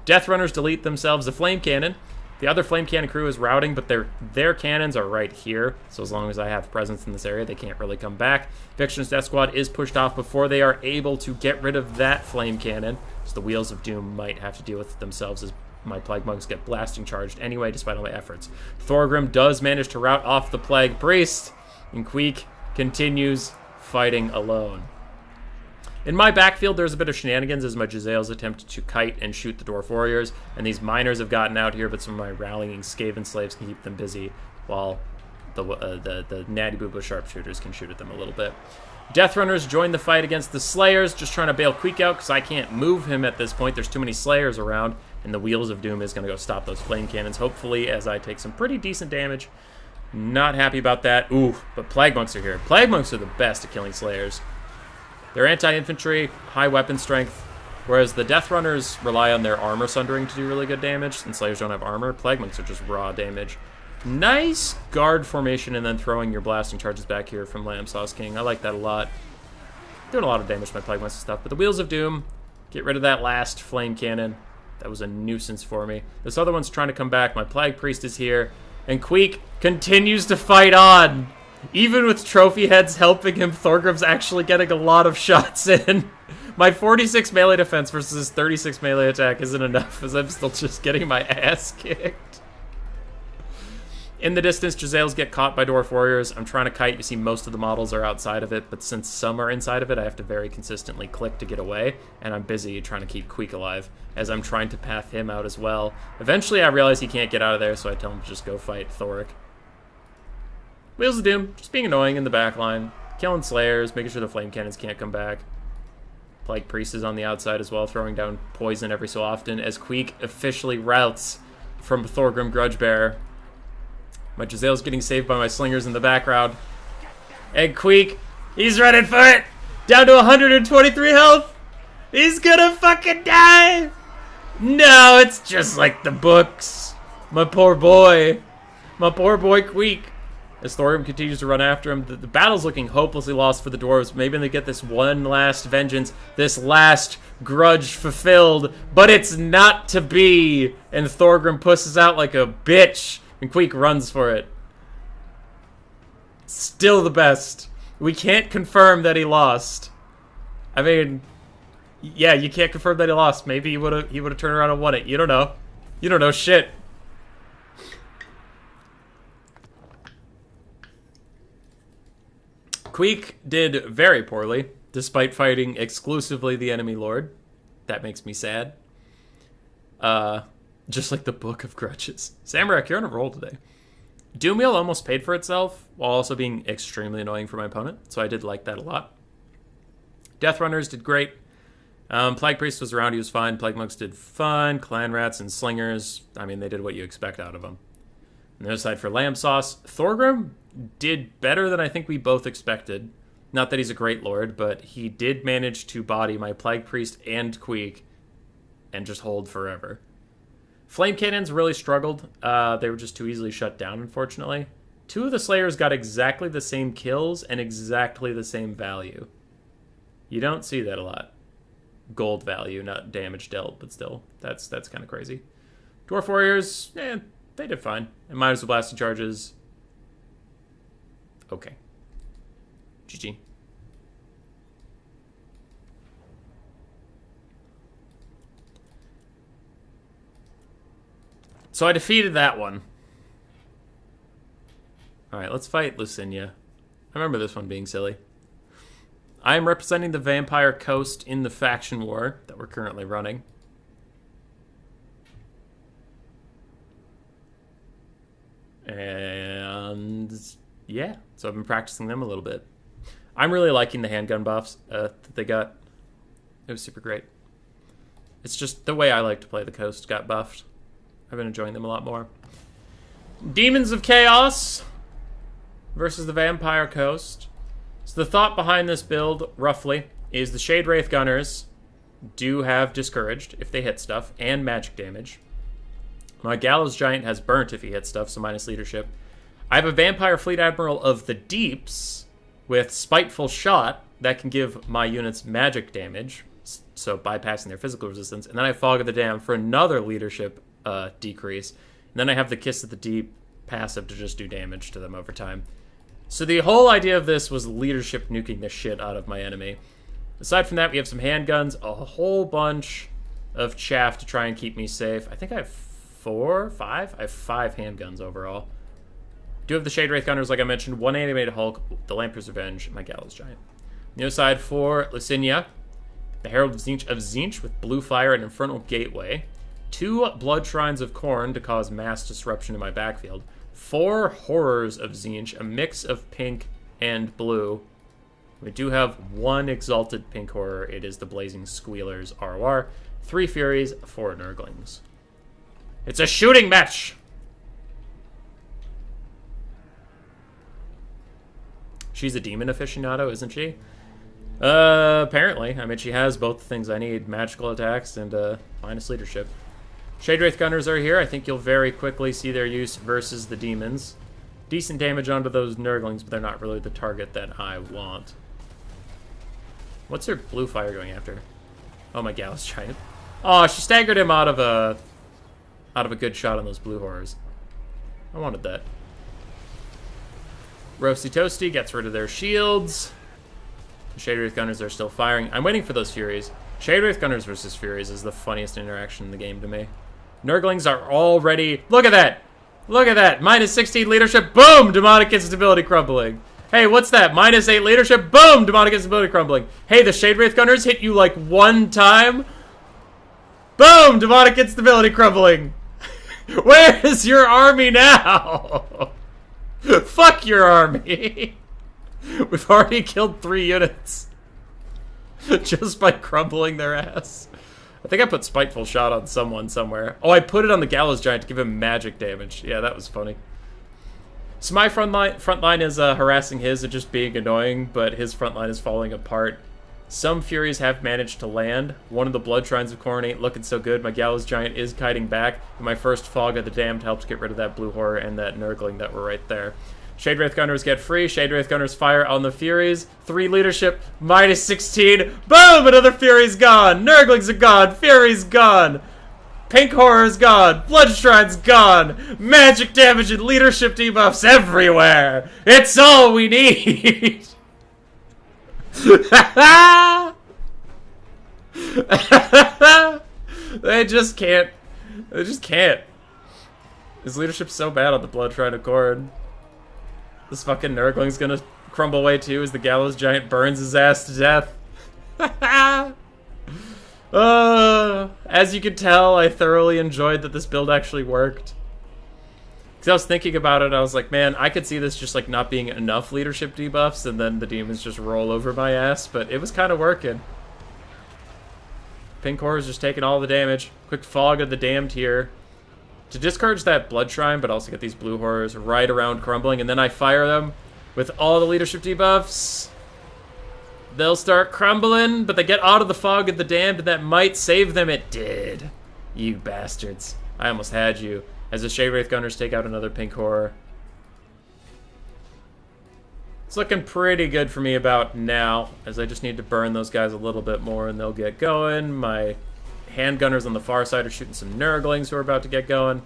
Death Runners delete themselves. The Flame Cannon. The other Flame Cannon crew is routing, but their cannons are right here. So as long as I have presence in this area, they can't really come back. Viction's Death Squad is pushed off before they are able to get rid of that Flame Cannon. So the Wheels of Doom might have to deal with it themselves as my Plague Monks get Blasting Charged anyway, despite all my efforts. Thorgrim does manage to rout off the Plague Priest, and Queek continues fighting alone. In my backfield, there's a bit of shenanigans as my Jezzails attempt to kite and shoot the Dwarf Warriors, and these miners have gotten out here, but some of my rallying Skaven slaves can keep them busy, while the Natty Boobo sharpshooters can shoot at them a little bit. Death Runners join the fight against the Slayers, just trying to bail Queek out, because I can't move him at this point. There's too many Slayers around, and the Wheels of Doom is going to go stop those flame cannons, hopefully, as I take some pretty decent damage. Not happy about that. Ooh, but Plague Monks are here. Plague Monks are the best at killing Slayers. They're anti-infantry, high weapon strength, whereas the Death Runners rely on their armor sundering to do really good damage, and Slayers don't have armor. Plague Monks are just raw damage. Nice guard formation and then throwing your blasting charges back here from Lamb Sauce King. I like that a lot. Doing a lot of damage to my Plague Monks and stuff, but the Wheels of Doom, get rid of that last flame cannon. That was a nuisance for me. This other one's trying to come back. My Plague Priest is here, and Queek continues to fight on. Even with trophy heads helping him, Thorgrim's actually getting a lot of shots in. My 46 melee defense versus his 36 melee attack isn't enough, as I'm still just getting my ass kicked. In the distance, Jezzails get caught by Dwarf Warriors. I'm trying to kite. You see most of the models are outside of it, but since some are inside of it, I have to very consistently click to get away, and I'm busy trying to keep Queek alive, as I'm trying to path him out as well. Eventually, I realize he can't get out of there, so I tell him to just go fight Thoric. Wheels of Doom, just being annoying in the back line. Killing Slayers, making sure the flame cannons can't come back. Plague Priest is on the outside as well, throwing down poison every so often, as Queek officially routs from Thorgrim Grudgebearer. My Jezzail's getting saved by my slingers in the background. And Queek, he's running for it! Down to 123 health! He's gonna fucking die! No, it's just like the books. My poor boy. My poor boy Queek. As Thorgrim continues to run after him, the battle's looking hopelessly lost for the Dwarves. Maybe they get this one last vengeance, this last grudge fulfilled, but it's not to be. And Thorgrim pushes out like a bitch, and Queek runs for it. Still the best. We can't confirm that he lost. I mean, yeah, you can't confirm that he lost. Maybe he would have turned around and won it. You don't know. You don't know shit. Queek did very poorly, despite fighting exclusively the enemy lord. That makes me sad. Just like the Book of Grudges. Samurai, you're on a roll today. Doomwheel almost paid for itself, while also being extremely annoying for my opponent, so I did like that a lot. Death Runners did great. Plague Priest was around, he was fine. Plague Monks did fun. Clan Rats and Slingers, I mean, they did what you expect out of them. On the other side for Lamb Sauce, Thorgrim did better than I think we both expected. Not that he's a great lord, but he did manage to body my Plague Priest and Queek and just hold forever. Flame Cannons really struggled. They were just too easily shut down, unfortunately. Two of the Slayers got exactly the same kills and exactly the same value. You don't see that a lot. Gold value, not damage dealt, but still, that's kind of crazy. Dwarf Warriors, they did fine. And minus the blasting charges. Okay. GG. So I defeated that one. Alright, let's fight Lucinia. I remember this one being silly. I am representing the Vampire Coast in the faction war that we're currently running. And yeah, so I've been practicing them a little bit. I'm really liking the handgun buffs that they got. It was super great. It's just the way I like to play the Coast got buffed. I've been enjoying them a lot more. Demons of Chaos versus the Vampire Coast. So the thought behind this build, roughly, is the Shade Wraith Gunners do have Discouraged if they hit stuff, and magic damage. My Gallows Giant has Burnt if he hits stuff, so minus leadership. I have a Vampire Fleet Admiral of the Deeps with Spiteful Shot that can give my units magic damage, so bypassing their physical resistance. And then I have Fog of the Damned for another leadership decrease. And then I have the Kiss of the Deep passive to just do damage to them over time. So the whole idea of this was leadership nuking the shit out of my enemy. Aside from that, we have some handguns, a whole bunch of chaff to try and keep me safe. I think I have 5? I have 5 handguns overall. Do have the Shade Wraith Gunners, like I mentioned, one animated Hulk, the Lamprey's Revenge, and my Gallows Giant. On the other side for Lucinia, The Herald of Tzeentch with Blue Fire and Infernal Gateway. 2 Blood Shrines of Khorne to cause mass disruption in my backfield. 4 Horrors of Tzeentch, a mix of pink and blue. We do have 1 Exalted Pink Horror. It is the Blazing Squealers ROR. 3 Furies, 4 Nurglings. It's a shooting match! She's a demon aficionado, isn't she? Apparently. I mean, she has both the things I need. Magical attacks and, minus leadership. Shade Wraith Gunners are here. I think you'll very quickly see their use versus the demons. Decent damage onto those Nurglings, but they're not really the target that I want. What's her blue fire going after? Oh, my Gallus Giant. Oh, she staggered him out of a good shot on those blue horrors. I wanted that. Roasty Toasty gets rid of their shields. The Shade Wraith Gunners are still firing. I'm waiting for those Furies. Shade Wraith Gunners versus Furies is the funniest interaction in the game to me. Nurglings are already... Look at that! Look at that! Minus 16 leadership. Boom! Demonic instability crumbling. Hey, what's that? Minus 8 leadership. Boom! Demonic instability crumbling. Hey, the Shade Wraith Gunners hit you like 1 time. Boom! Demonic instability crumbling. Where is your army now? Fuck your army. We've already killed 3 units. Just by crumbling their ass. I think I put Spiteful Shot on someone somewhere. Oh, I put it on the Gallows Giant to give him magic damage. Yeah, that was funny. So my front line is harassing his and just being annoying, but his front line is falling apart. Some Furies have managed to land. One of the Blood Shrines of Khorne ain't looking so good. My Gallows Giant is kiting back. And my first Fog of the Damned helped get rid of that Blue Horror and that Nurgling that were right there. Shade Wraith Gunners get free. Shade Wraith Gunners fire on the Furies. 3 leadership, minus 16. Boom! Another Fury's gone. Nurglings are gone. Fury's gone. Pink Horror's gone. Blood Shrine's gone. Magic damage and leadership debuffs everywhere. It's all we need. They just can't. They just can't. His leadership's so bad on the Blood Shrine of Khorne. This fucking Nurgling's gonna crumble away too as the Gallows Giant burns his ass to death. As you can tell, I thoroughly enjoyed that this build actually worked. Because I was thinking about it, I was like, man, I could see this just like not being enough leadership debuffs and then the demons just roll over my ass, but it was kind of working. Pink Horror's just taking all the damage. Quick Fog of the Damned here to discourage that Blood Shrine, but also get these Blue Horrors right around crumbling, and then I fire them with all the leadership debuffs. They'll start crumbling, but they get out of the Fog of the Damned, and that might save them. It did. You bastards. I almost had you. As the Shade Wraith Gunners take out another Pink Horror. It's looking pretty good for me about now, as I just need to burn those guys a little bit more, and they'll get going. My handgunners on the far side are shooting some Nurglings who are about to get going.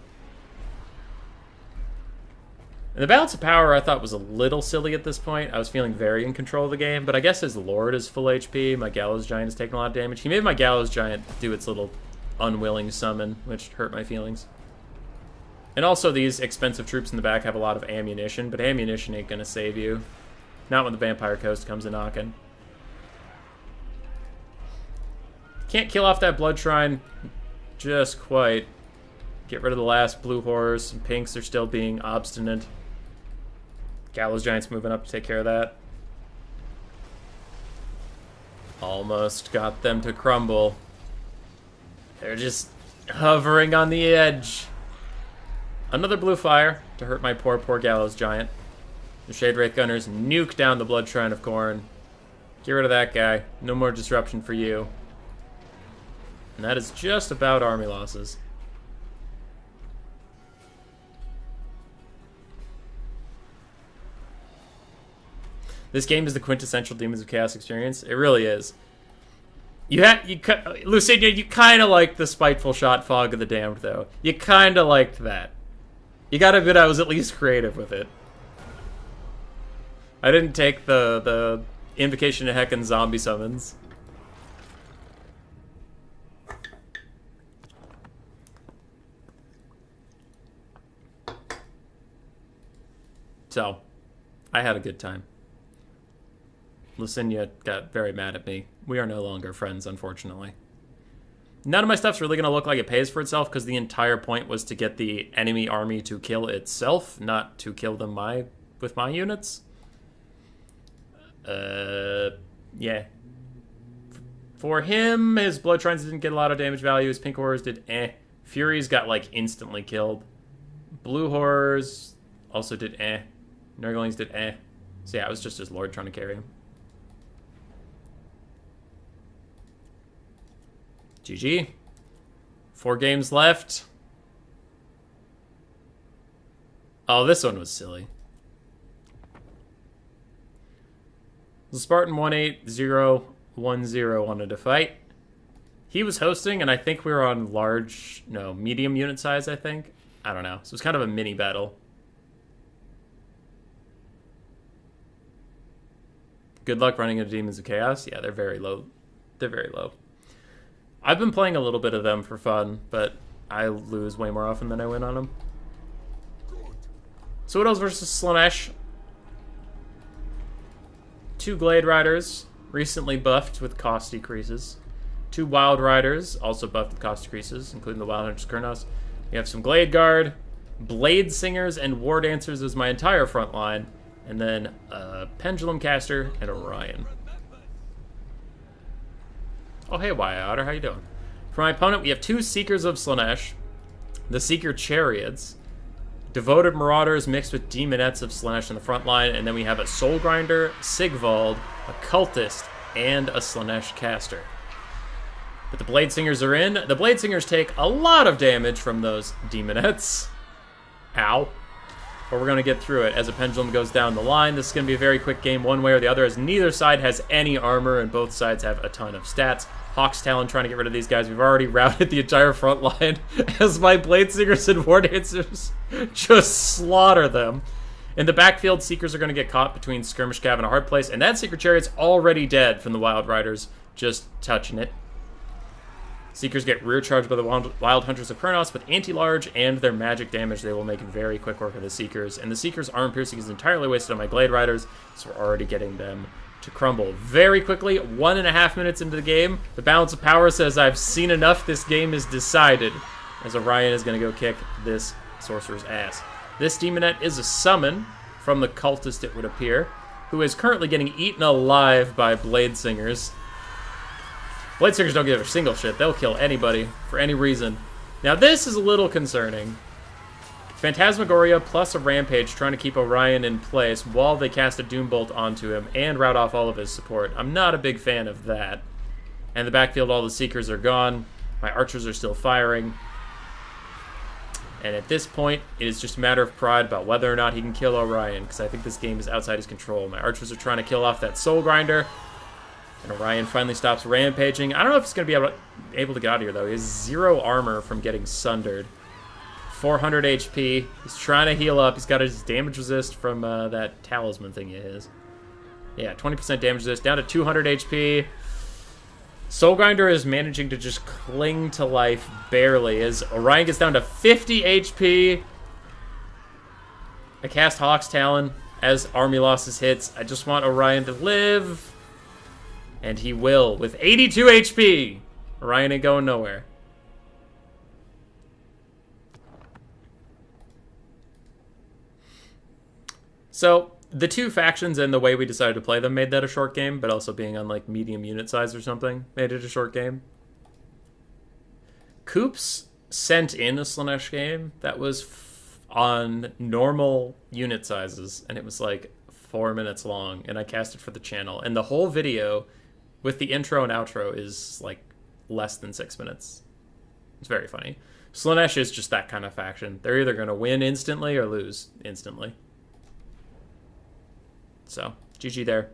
And the balance of power I thought was a little silly at this point. I was feeling very in control of the game, but I guess his Lord is full HP. My Gallows Giant is taking a lot of damage. He made my Gallows Giant do its little unwilling summon, which hurt my feelings. And also these expensive troops in the back have a lot of ammunition, but ammunition ain't gonna save you. Not when the Vampire Coast comes a-knocking. Can't kill off that Blood Shrine just quite. Get rid of the last Blue Horrors. Some Pinks are still being obstinate. Gallows Giant's moving up to take care of that. Almost got them to crumble. They're just hovering on the edge. Another Blue Fire to hurt my poor Gallows Giant. The Shade Wraith Gunners nuke down the Blood Shrine of Khorne. Get rid of that guy. No more disruption for you. And that is just about army losses. This game is the quintessential Demons of Chaos experience. It really is. Lucinia, you kind of liked the Spiteful Shot Fog of the Damned, though. You kind of liked that. You gotta admit I was at least creative with it. I didn't take the Invocation to Heck and zombie summons. So, I had a good time. Lucinia got very mad at me. We are no longer friends, unfortunately. None of my stuff's really going to look like it pays for itself because the entire point was to get the enemy army to kill itself, not to kill them with my units. Yeah. For him, his Blood Shrines didn't get a lot of damage value. His Pink Horrors did eh. Furies got, like, instantly killed. Blue Horrors also did eh. Nurglings did eh. So yeah, it was just his Lord trying to carry him. GG. 4 games left. Oh, this one was silly. The Spartan 18010 wanted to fight. He was hosting, and I think we were on medium unit size, I think. I don't know. So it was kind of a mini battle. Good luck running into Demons of Chaos. Yeah, they're very low. They're very low. I've been playing a little bit of them for fun, but I lose way more often than I win on them. So what else versus Slaanesh? 2 Glade Riders, recently buffed with cost decreases. 2 Wild Riders, also buffed with cost decreases, including the Wild Hunters Khorne. We have some Glade Guard, Blade Singers, and War Dancers as my entire front line. And then a Pendulum Caster and Orion. Oh, hey, Wyatt Otter, how you doing? For my opponent, we have 2 Seekers of Slaanesh, the Seeker Chariots, Devoted Marauders mixed with Demonettes of Slaanesh in the front line, and then we have a Soul Grinder, Sigvald, a Cultist, and a Slaanesh Caster. But the Blade Singers are in. The Blade Singers take a lot of damage from those Demonettes. Ow. But we're going to get through it as a Pendulum goes down the line. This is going to be a very quick game one way or the other, as neither side has any armor and both sides have a ton of stats. Hawk's Talon trying to get rid of these guys. We've already routed the entire front line as my Blade Singers and War Dancers just slaughter them. In the backfield, Seekers are going to get caught between Skirmish Cav and a hard place, and that Seeker Chariot's already dead from the Wild Riders just touching it. Seekers get rear charged by the Wild Hunters of Khorne with anti-large and their magic damage. They will make very quick work of the Seekers. And the Seekers' armor piercing is entirely wasted on my Glade Riders, so we're already getting them to crumble. Very quickly, 1.5 minutes into the game, the balance of power says I've seen enough, this game is decided, as Orion is going to go kick this Sorcerer's ass. This Demonette is a summon from the Cultist, it would appear, who is currently getting eaten alive by Blade Singers. Blade Singers don't give a single shit. They'll kill anybody for any reason. Now this is a little concerning. Phantasmagoria plus a Rampage trying to keep Orion in place while they cast a Doombolt onto him and rout off all of his support. I'm not a big fan of that. And the backfield, all the Seekers are gone. My Archers are still firing. And at this point, it is just a matter of pride about whether or not he can kill Orion, because I think this game is outside his control. My Archers are trying to kill off that Soul Grinder. And Orion finally stops rampaging. I don't know if he's going to be able to get out of here, though. He has 0 armor from getting sundered. 400 HP. He's trying to heal up. He's got his damage resist from that talisman thing of his. Yeah, 20% damage resist. Down to 200 HP. Soul Grinder is managing to just cling to life barely as Orion gets down to 50 HP. I cast Hawk's Talon as army losses hits. I just want Orion to live. And he will, with 82 HP. Orion ain't going nowhere. So, the 2 factions and the way we decided to play them made that a short game, but also being on, like, medium unit size or something made it a short game. Coops sent in a Slaanesh game that was on normal unit sizes, and it was, like, 4 minutes long, and I cast it for the channel. And the whole video, with the intro and outro, is, like, less than 6 minutes. It's very funny. Slaanesh is just that kind of faction. They're either going to win instantly or lose instantly. So, GG there.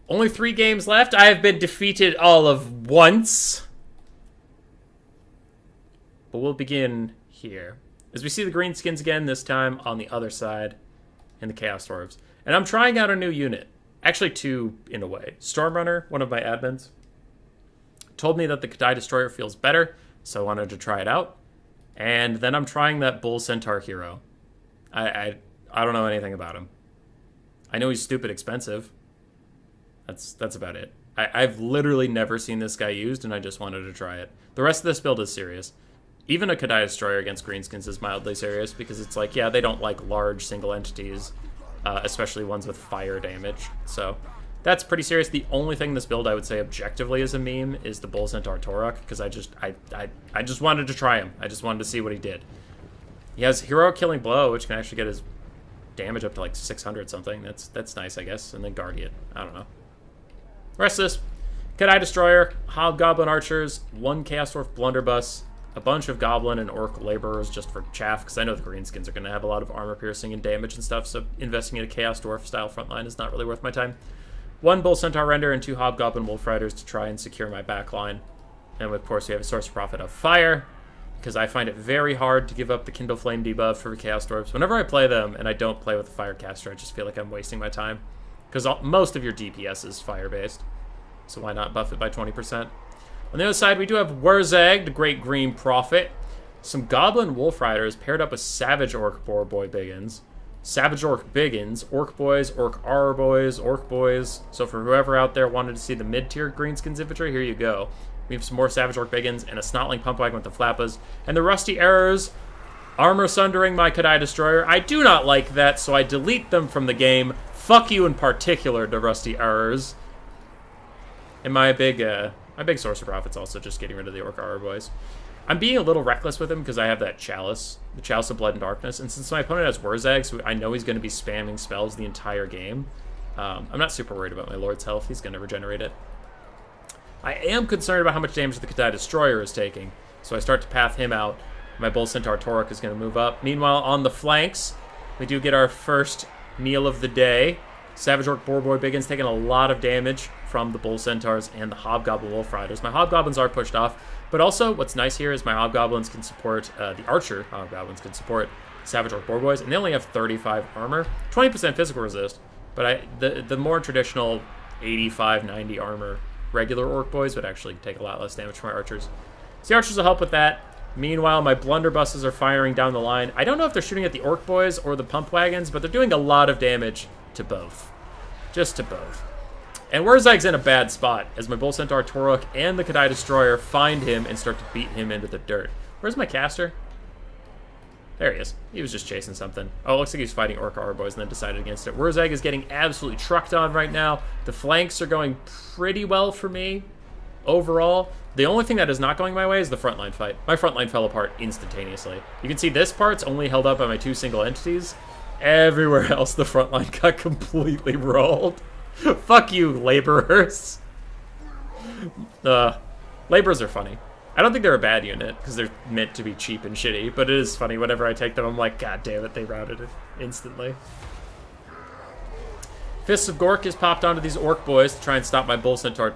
Only 3 games left. I have been defeated all of once. But we'll begin here. As we see the Greenskins again, this time on the other side, and the Chaos Dwarves. And I'm trying out a new unit. Actually 2, in a way. Stormrunner, one of my admins, told me that the Kadai Destroyer feels better, so I wanted to try it out. And then I'm trying that Bull Centaur hero. I don't know anything about him. I know he's stupid expensive. That's about it. I've literally never seen this guy used, and I just wanted to try it. The rest of this build is serious. Even a Kadai Destroyer against Greenskins is mildly serious, because it's like, yeah, they don't like large single entities, especially ones with fire damage. So that's pretty serious. The only thing in this build I would say objectively is a meme is the Bull Centaur Torok, because I just wanted to try him. I just wanted to see what he did. He has Heroic Killing Blow, which can actually get his damage up to like 600 something. That's nice, I guess. And then Guardian. I don't know. Rest of this, Kadai Destroyer, Hobgoblin Archers, 1 Chaos Dwarf Blunderbuss, a bunch of Goblin and Orc Laborers just for chaff, because I know the Greenskins are going to have a lot of armor piercing and damage and stuff, so investing in a Chaos Dwarf style frontline is not really worth my time. 1 Bull Centaur Render and 2 Hobgoblin Wolf Riders to try and secure my backline. And of course we have a Source of Profit of Fire, because I find it very hard to give up the Kindle Flame debuff for Chaos Dwarves. Whenever I play them and I don't play with the Firecaster, I just feel like I'm wasting my time. Because most of your DPS is fire-based, so why not buff it by 20%? On the other side, we do have Wurzag, the Great Green Prophet, some Goblin Wolf Riders paired up with Savage Orc Boar Boy Biggins, Savage Orc Biggins, Orc Boys, Orc R Boys, Orc Boys. So for whoever out there wanted to see the mid-tier Greenskins infantry, here you go. We have some more Savage Orc Biggins and a Snotling Pumpwagon with the Flappas, and the Rusty Errors, Armor Sundering my Kadai Destroyer. I do not like that, so I delete them from the game. Fuck you in particular, the Rusty Errors. And my big Source of Profit's also just getting rid of the Orc R Boys. I'm being a little reckless with him because I have that Chalice, the Chalice of Blood and Darkness, and since my opponent has Wurzag, so I know he's going to be spamming spells the entire game, I'm not super worried about my Lord's health. He's going to regenerate it. I am concerned about how much damage the Kadai Destroyer is taking, so I start to path him out. My Bull Centaur Torok is going to move up. Meanwhile, on the flanks, we do get our first meal of the day. Savage Orc Boar Boy Biggins taking a lot of damage from the Bull Centaurs and the Hobgoblin Wolf Riders. My Hobgoblins are pushed off, but also what's nice here is my Hobgoblins can support, the Archer Hobgoblins can support Savage Orc Boar Boys, and they only have 35 armor, 20% physical resist, but the more traditional 85, 90 armor regular Orc Boys would actually take a lot less damage from my Archers. So the Archers will help with that. Meanwhile, my Blunderbusses are firing down the line. I don't know if they're shooting at the Orc Boys or the Pump Wagons, but they're doing a lot of damage to both. Just to both. And Wurzag's in a bad spot, as my Bull Centaur Torok and the Kadai Destroyer find him and start to beat him into the dirt. Where's my caster? There he is. He was just chasing something. Oh, it looks like he's fighting Orc R Boys and then decided against it. Wurzag is getting absolutely trucked on right now. The flanks are going pretty well for me overall. The only thing that is not going my way is the frontline fight. My frontline fell apart instantaneously. You can see this part's only held up by my 2 single entities. Everywhere else, the frontline got completely rolled. Fuck you, laborers. Laborers are funny. I don't think they're a bad unit, because they're meant to be cheap and shitty, but it is funny whenever I take them, I'm like, god damn it, they routed it instantly. Fists of Gork is popped onto these Orc Boys to try and stop my Bull Centaur,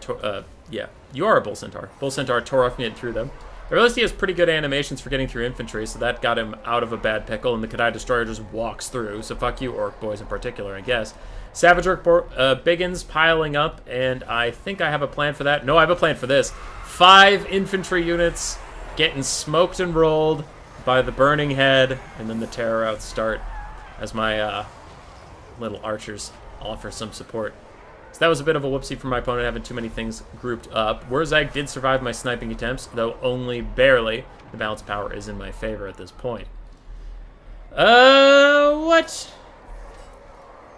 yeah, you are a Bull Centaur. Bull Centaur Torok getting through them. I realized he has pretty good animations for getting through infantry, so that got him out of a bad pickle, and the Kadai Destroyer just walks through, so fuck you, Orc Boys in particular, I guess. Savage Orc Biggins piling up, and I think I have a plan for that. No, I have a plan for this. 5 infantry units getting smoked and rolled by the Burning Head, and then the Terror Outs start as my little archers offer some support. So that was a bit of a whoopsie for my opponent, having too many things grouped up. Wurzag did survive my sniping attempts, though only barely. The balance power is in my favor at this point.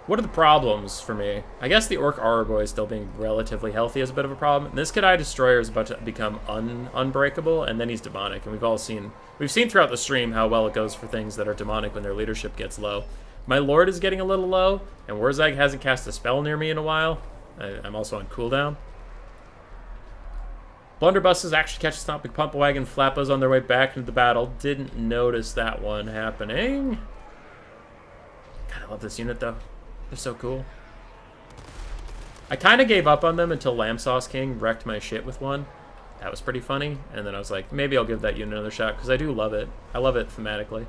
What are the problems for me? I guess the Orc R Boy still being relatively healthy is a bit of a problem. This Kadai Destroyer is about to become unbreakable, and then he's demonic. And we've seen throughout the stream how well it goes for things that are demonic when their leadership gets low. My Lord is getting a little low, and Wurzag hasn't cast a spell near me in a while. I'm also on cooldown. Blunderbusses actually catch a Stomping Pump Wagon. Flappas on their way back into the battle. Didn't notice that one happening. God, I love this unit, though. They're so cool. I kind of gave up on them until Lamb Sauce King wrecked my shit with one. That was pretty funny. And then I was like, maybe I'll give that unit another shot, because I do love it. I love it thematically.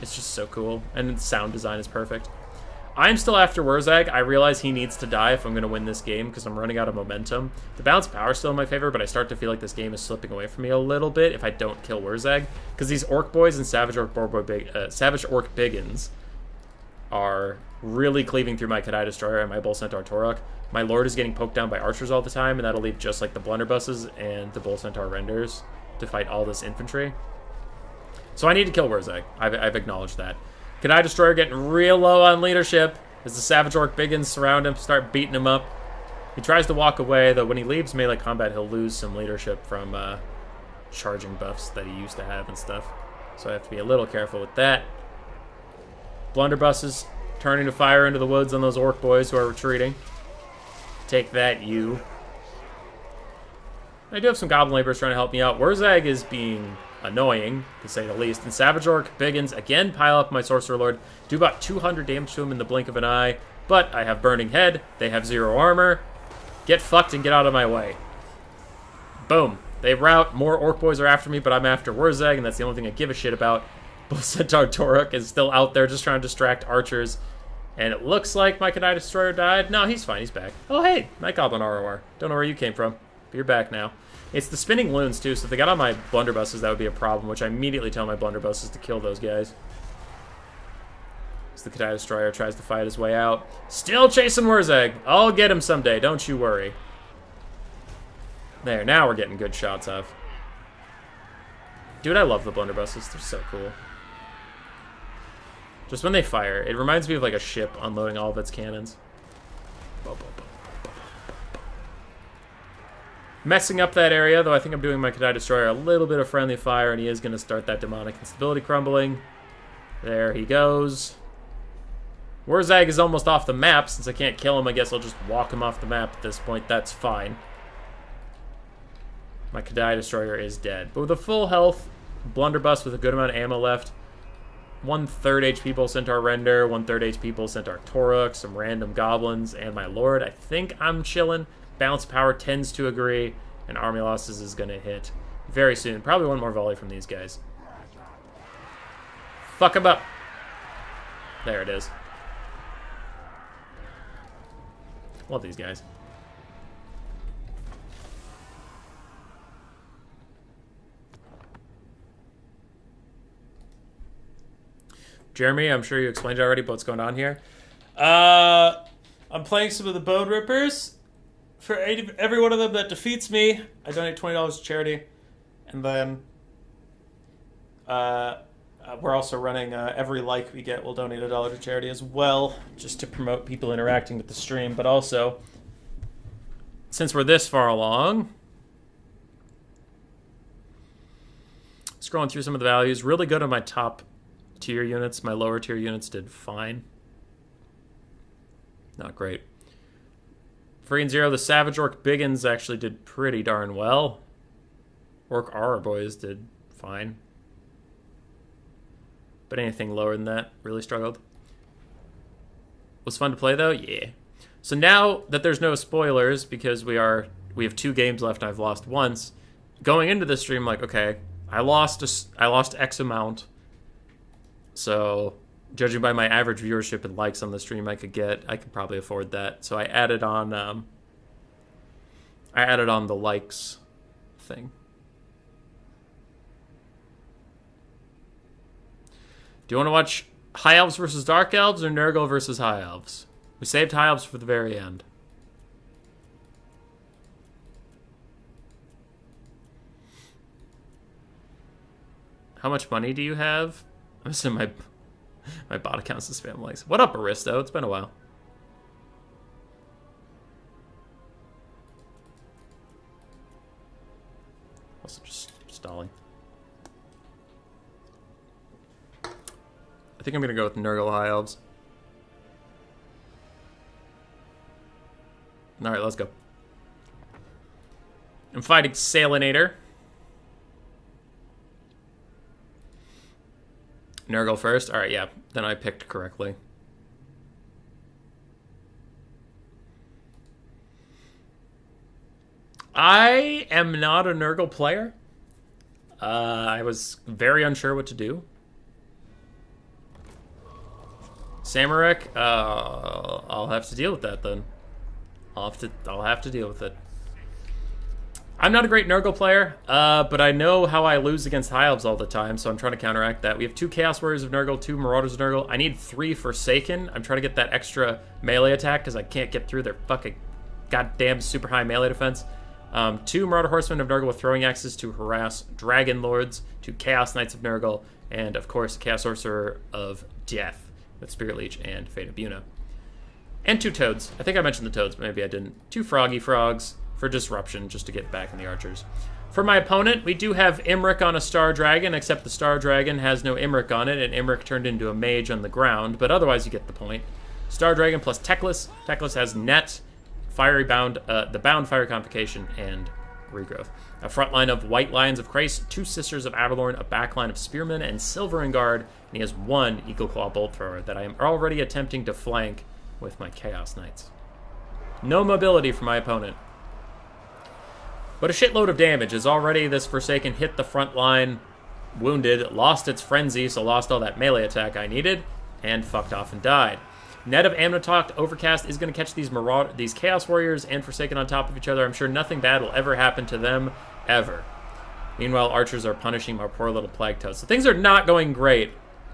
It's just so cool. And the sound design is perfect. I'm still after Wurzag. I realize he needs to die if I'm going to win this game, because I'm running out of momentum. The balance power is still in my favor, but I start to feel like this game is slipping away from me a little bit if I don't kill Wurzag. Because these Orc Boys and Savage Orc Biggins are really cleaving through my Kadai Destroyer and my Bull Centaur Torok. My Lord is getting poked down by archers all the time, and that'll leave just like the blunderbusses and the Bull Centaur Renders to fight all this infantry. So I need to kill Wurzag. I've acknowledged that. Kadai Destroyer getting real low on leadership as the Savage Orc Biggins surround him, start beating him up. He tries to walk away, though when he leaves melee combat, he'll lose some leadership from charging buffs that he used to have and stuff. So I have to be a little careful with that. Blunderbusses turning to fire into the woods on those orc boys who are retreating. Take that, you. I do have some Goblin Laborers trying to help me out. Wurzag is being annoying, to say the least. And Savage Orc Biggins, again, pile up my Sorcerer Lord. Do about 200 damage to him in the blink of an eye. But I have Burning Head. They have 0 armor. Get fucked and get out of my way. Boom. They rout. More Orc Boys are after me, but I'm after Wurzag, and that's the only thing I give a shit about. Bull Centaur Torok is still out there just trying to distract archers. And it looks like my Kadai Destroyer died. No, he's fine. He's back. Oh, hey. Night Goblin ROR. Don't know where you came from, but you're back now. It's the spinning loons, too, so if they got on my blunderbusses, that would be a problem, which I immediately tell my blunderbusses to kill those guys. As the Kadai Destroyer tries to fight his way out. Still chasing Wurzag. I'll get him someday, don't you worry. There, now we're getting good shots of. Dude, I love the blunderbusses. They're so cool. Just when they fire, it reminds me of like a ship unloading all of its cannons. Messing up that area, though I think I'm doing my Kadai Destroyer a little bit of friendly fire, and he is going to start that demonic instability crumbling. There he goes. Wurzag is almost off the map. Since I can't kill him, I guess I'll just walk him off the map at this point. That's fine. My Kadai Destroyer is dead. But with a full health blunderbuss with a good amount of ammo left, 1/3 HP Bull Centaur Render, 1/3 HP Bull Centaur Torok, some random goblins, and my Lord, I think I'm chilling. Balance power tends to agree, and army losses is going to hit very soon. Probably one more volley from these guys. Fuck him up. There it is. Love these guys. Jeremy, I'm sure you explained already what's going on here. I'm playing some of the BoneRippers. For every one of them that defeats me, I donate $20 to charity. And then we're also running every like we get, we'll donate $1 to charity as well, just to promote people interacting with the stream. But also, since we're this far along, scrolling through some of the values, really good on my top tier units. My lower tier units did fine. Not great. Free and Zero, the Savage Orc Biggins actually did pretty darn well. Orc R boys did fine. But anything lower than that really struggled. Was fun to play though? Yeah. So now that there's no spoilers, because we have 2 games left and I've lost once, going into this stream, like, okay, I lost X amount. So judging by my average viewership and likes on the stream I could probably afford that. So I added on the likes thing. Do you want to watch High Elves versus Dark Elves or Nurgle versus High Elves? We saved High Elves for the very end. How much money do you have? I'm assuming my bot account's to spam likes. What up, Aristo? It's been a while. Also just stalling. I think I'm going to go with Nurgle High Elves. Alright, let's go. I'm fighting Salinator. Nurgle first? Alright, yeah. Then I picked correctly. I am not a Nurgle player. I was very unsure what to do. Samarek, I'll have to deal with that then. I'll have to deal with it. I'm not a great Nurgle player, but I know how I lose against High Elves all the time, so I'm trying to counteract that. We have 2 Chaos Warriors of Nurgle, 2 Marauders of Nurgle. I need 3 Forsaken. I'm trying to get that extra melee attack because I can't get through their fucking goddamn super high melee defense. 2 Marauder Horsemen of Nurgle with throwing axes to harass Dragon Lords, 2 Chaos Knights of Nurgle, and of course, Chaos Sorcerer of Death with Spirit Leech and Fate of Buna. And 2 Toads. I think I mentioned the Toads, but maybe I didn't. 2 Froggy Frogs for disruption, just to get back in the archers. For my opponent, we do have Imric on a Star Dragon, except the Star Dragon has no Imric on it, and Imric turned into a mage on the ground, but otherwise you get the point. Star Dragon plus Teclis. Teclis has Net, Fiery Bound, the Bound Fiery Convocation, and Regrowth. A front line of White Lions of Chrace, 2 Sisters of Avalorn, a back line of Spearmen, and Silver Guard, and he has 1 Eagle Claw Bolt Thrower that I am already attempting to flank with my Chaos Knights. No mobility for my opponent. But a shitload of damage, as already this Forsaken hit the front line, wounded, lost its Frenzy, so lost all that melee attack I needed, and fucked off and died. Net of Amnatoct Overcast is going to catch these Chaos Warriors and Forsaken on top of each other. I'm sure nothing bad will ever happen to them, ever. Meanwhile, archers are punishing my poor little Plague Toads. So things are not going great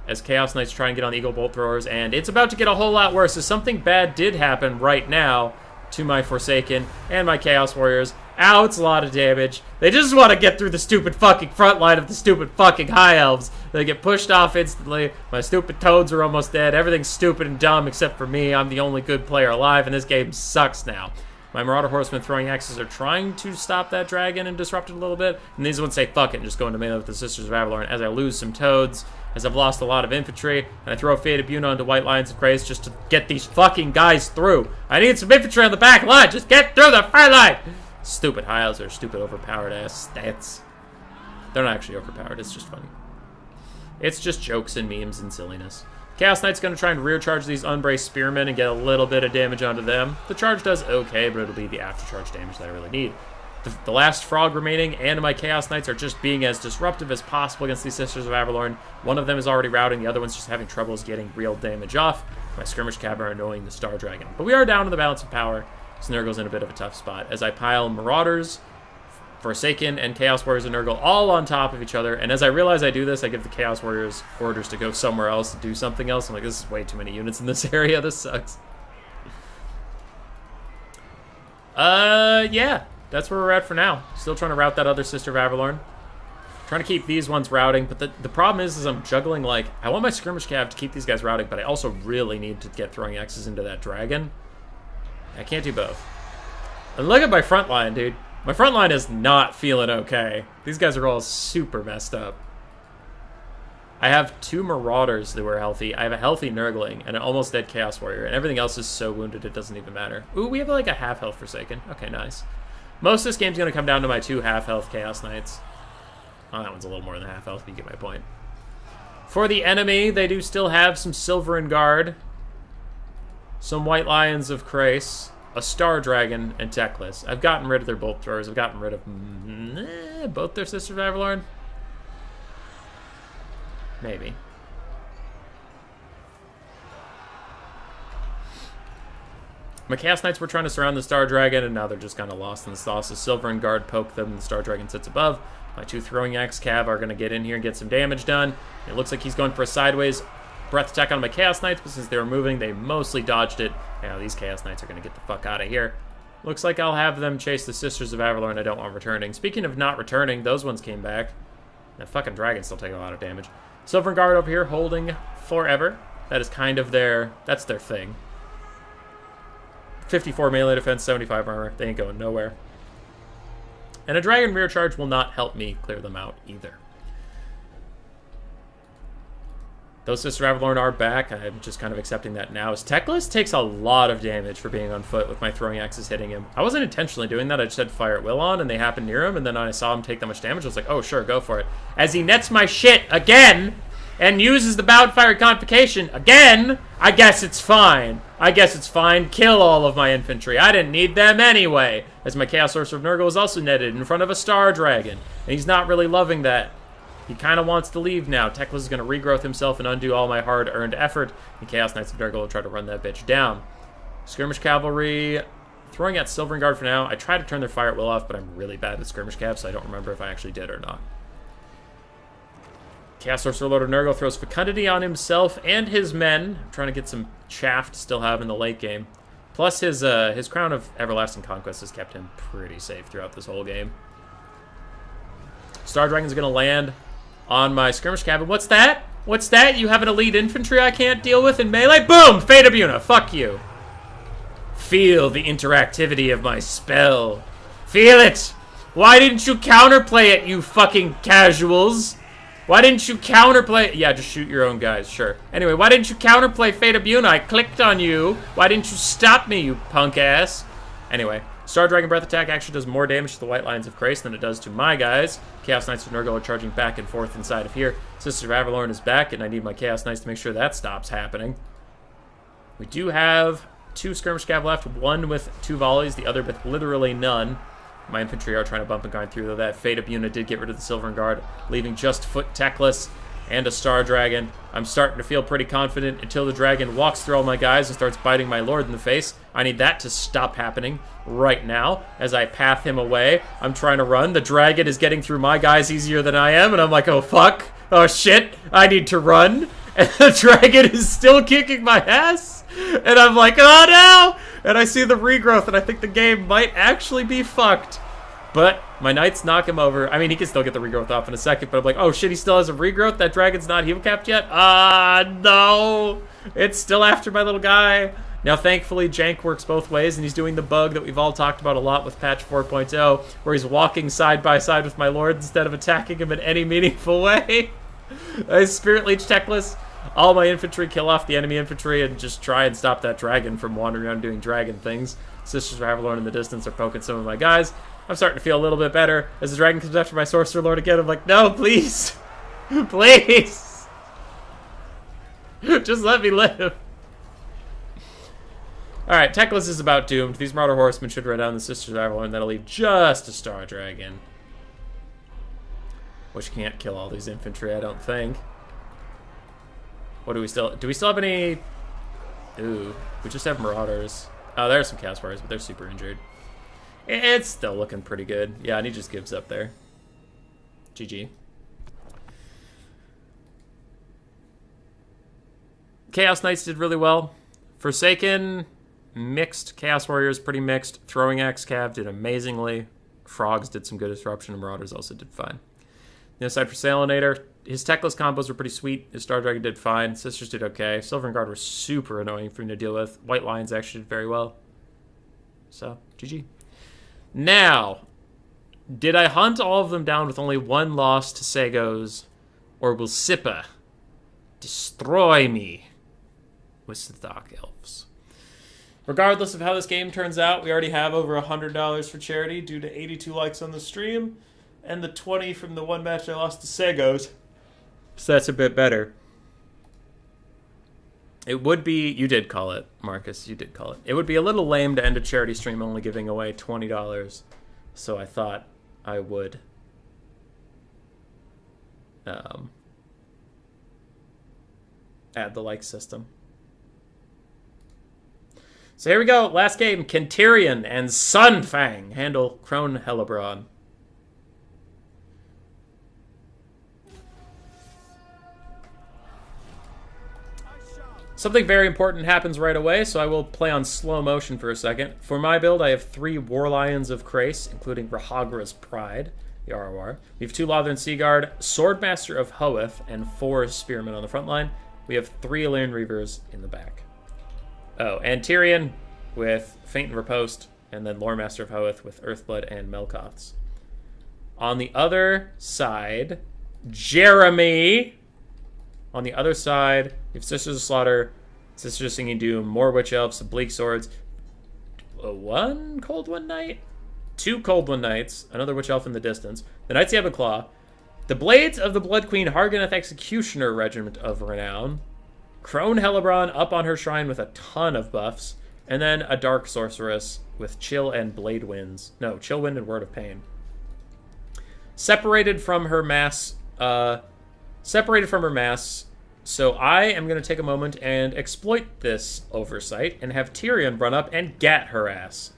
as Chaos Knights try and get on the Eagle Bolt Throwers, and it's about to get a whole lot worse, as something bad did happen right now to my Forsaken and my Chaos Warriors. Ow, it's a lot of damage. They just want to get through the stupid fucking front line of the stupid fucking High Elves. They get pushed off instantly. My stupid Toads are almost dead. Everything's stupid and dumb except for me. I'm the only good player alive, and this game sucks now. My Marauder Horsemen throwing axes are trying to stop that dragon and disrupt it a little bit. And these ones say fuck it and just go into melee with the Sisters of Avalorn as I lose some Toads, as I've lost a lot of infantry, and I throw a Fate of Buna onto White Lions of Grace just to get these fucking guys through. I need some infantry on the back line. Just get through the front line. Stupid High Elves are stupid overpowered ass stats. They're not actually overpowered. It's just funny. It's just jokes and memes and silliness. Chaos Knight's going to try and rear charge these Unbraced Spearmen and get a little bit of damage onto them. The charge does okay, but it'll be the after charge damage that I really need. The last Frog remaining and my Chaos Knights are just being as disruptive as possible against these Sisters of Avalorn. One of them is already routing, the other one's just having troubles getting real damage off. My Skirmish Cab are annoying the Star Dragon. But we are down to the balance of power. So Nurgle's in a bit of a tough spot as I pile Marauders, Forsaken, and Chaos Warriors of Nurgle all on top of each other. And as I realize I do this, I give the Chaos Warriors orders to go somewhere else and do something else. I'm like, this is way too many units in this area. This sucks. Yeah. That's where we're at for now. Still trying to route that other Sister of Avalorn. Trying to keep these ones routing, but the problem is I'm juggling, like, I want my Skirmish Cav to keep these guys routing, but I also really need to get throwing X's into that dragon. I can't do both. And look at my front line, dude. My front line is not feeling okay. These guys are all super messed up. I have 2 Marauders that were healthy. I have a healthy Nurgling and an almost dead Chaos Warrior, and everything else is so wounded it doesn't even matter. Ooh, we have like a half health Forsaken. Okay, nice. Most of this game's going to come down to my 2 half-health Chaos Knights. Oh, that one's a little more than half health, but you get my point. For the enemy, they do still have some Silver Guard, some White Lions of Chrace, a Star Dragon, and Teclis. I've gotten rid of their Bolt Throwers. I've gotten rid of both their Sisters of Avalorn. Maybe. My Chaos Knights were trying to surround the Star Dragon, and now they're just kind of lost in the sauce. So Silver Guard poke them, and the Star Dragon sits above. My 2 Throwing Axe Cav are going to get in here and get some damage done. It looks like he's going for a sideways breath attack on my Chaos Knights, but since they were moving, they mostly dodged it. Now these Chaos Knights are going to get the fuck out of here. Looks like I'll have them chase the Sisters of Avalorn I don't want returning. Speaking of not returning, those ones came back. That fucking dragon's still taking a lot of damage. Silver Guard over here holding forever. That is kind of that's their thing. 54 melee defense, 75 armor. They ain't going nowhere. And a dragon rear charge will not help me clear them out either. Those Sister Avalorn are back. I'm just kind of accepting that now. As Teclis takes a lot of damage for being on foot with my throwing axes hitting him. I wasn't intentionally doing that. I just had Fire at Will on, and they happened near him, and then I saw him take that much damage. I was like, oh, sure, go for it. As he nets my shit again and uses the Bound Fire Convocation again, I guess it's fine. I guess it's fine. Kill all of my infantry. I didn't need them anyway. As my Chaos Sorcerer of Nurgle is also netted in front of a Star Dragon, and he's not really loving that. He kind of wants to leave now. Teclis is going to regrowth himself and undo all my hard-earned effort. And Chaos Knights of Nurgle will try to run that bitch down. Skirmish Cavalry throwing out Silver Guard for now. I tried to turn their fire at will off, but I'm really bad with skirmish cav, so I don't remember if I actually did or not. Chaos Sorcerer Lord of Nurgle throws Fecundity on himself and his men. I'm trying to get some chaff to still have in the late game. Plus, his Crown of Everlasting Conquest has kept him pretty safe throughout this whole game. Star Dragon's going to land on my skirmish cabin. What's that? What's that? You have an elite infantry I can't deal with in melee? Boom! Fate of Buna. Fuck you. Feel the interactivity of my spell. Feel it! Why didn't you counterplay it, you fucking casuals? Why didn't you counterplay? Yeah, just shoot your own guys, sure. Anyway, why didn't you counterplay Fate of Buna? I clicked on you. Why didn't you stop me, you punk ass? Anyway, Star Dragon Breath Attack actually does more damage to the White Lions of Krace than it does to my guys. Chaos Knights of Nurgle are charging back and forth inside of here. Sisters of Avalorn is back, and I need my Chaos Knights to make sure that stops happening. We do have 2 skirmish cav left, one with 2 volleys, the other with literally none. My infantry are trying to bump and grind through, though that Fate of Buna did get rid of the Silver Guard, leaving just Foot Techless and a Star Dragon. I'm starting to feel pretty confident until the dragon walks through all my guys and starts biting my lord in the face. I need that to stop happening right now as I path him away. I'm trying to run. The dragon is getting through my guys easier than I am, and I'm like, oh fuck, oh shit, I need to run. And the dragon is still kicking my ass, and I'm like, oh no! And I see the regrowth, and I think the game might actually be fucked. But my knights knock him over. I mean, he can still get the regrowth off in a second, but I'm like, oh shit, he still has a regrowth? That dragon's not heal capped yet? No! It's still after my little guy. Now, thankfully, Jank works both ways, and he's doing the bug that we've all talked about a lot with patch 4.0, where he's walking side by side with my lord instead of attacking him in any meaningful way. I Spirit Leech Techless. All my infantry kill off the enemy infantry and just try and stop that dragon from wandering around doing dragon things. Sisters of Avalorn in the distance are poking some of my guys. I'm starting to feel a little bit better. As the dragon comes after my Sorcerer Lord again, I'm like, no, please. Please. Just let me live. Alright, Techless is about doomed. These Martyr Horsemen should run down the Sisters of Avalorn. That'll leave just a Star Dragon. Which can't kill all these infantry, I don't think. What do we still have any? Ooh, we just have Marauders. Oh, there's some Chaos Warriors, but they're super injured. It's still looking pretty good. Yeah, and he just gives up there. GG. Chaos Knights did really well. Forsaken, mixed. Chaos Warriors, pretty mixed. Throwing Axe Cav did amazingly. Frogs did some good disruption, and Marauders also did fine. The other side for Salinator, his Techless combos were pretty sweet. His Star Dragon did fine. Sisters did okay. Silver Guard were super annoying for me to deal with. White Lions actually did very well. So, GG. Now, did I hunt all of them down with only one loss to Sagos, or will Sippa destroy me with the Dark Elves? Regardless of how this game turns out, we already have over $100 for charity due to 82 likes on the stream, and the 20 from the one match I lost to Sagos. So that's a bit better. It would be... You did call it, Marcus. You did call it. It would be a little lame to end a charity stream only giving away $20. So I thought I would... add the like system. So here we go. Last game. Kentirian and Sunfang handle Khorne Hellebron. Something very important happens right away, so I will play on slow motion for a second. For my build, I have 3 War Lions of Krace, including Rahagra's Pride, the ROR. We have 2 Lothern Seaguard, Swordmaster of Hoeth, and 4 Spearmen on the front line. We have 3 Illyrian Reavers in the back. Oh, and Tyrion with Faint and Riposte, and then Loremaster of Hoeth with Earthblood and Melkoths. On the other side, Jeremy. On the other side, we have Sisters of Slaughter, Sisters of Singing Doom, more Witch Elves, some Bleak Swords, 1 Cold One Knight, 2 Cold One Knights, another Witch Elf in the distance, the Knights of the Claw, the Blades of the Blood Queen Harganeth Executioner Regiment of Renown, Khorne Hellebron up on her shrine with a ton of buffs, and then a Dark Sorceress with Chill and Blade Winds. No, Chill Wind and Word of Pain. Separated from her mass, so I am going to take a moment and exploit this oversight and have Tyrion run up and gat her ass.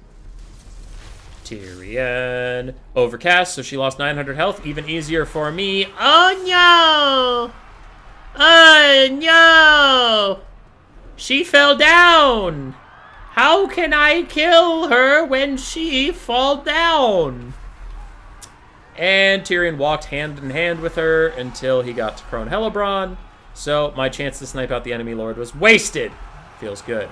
Tyrion. Overcast, so she lost 900 health. Even easier for me. Oh, no! Oh, no! She fell down! How can I kill her when she fall down? And Tyrion walked hand in hand with her until he got to Khorne Hellebron. So my chance to snipe out the enemy lord was wasted. Feels good.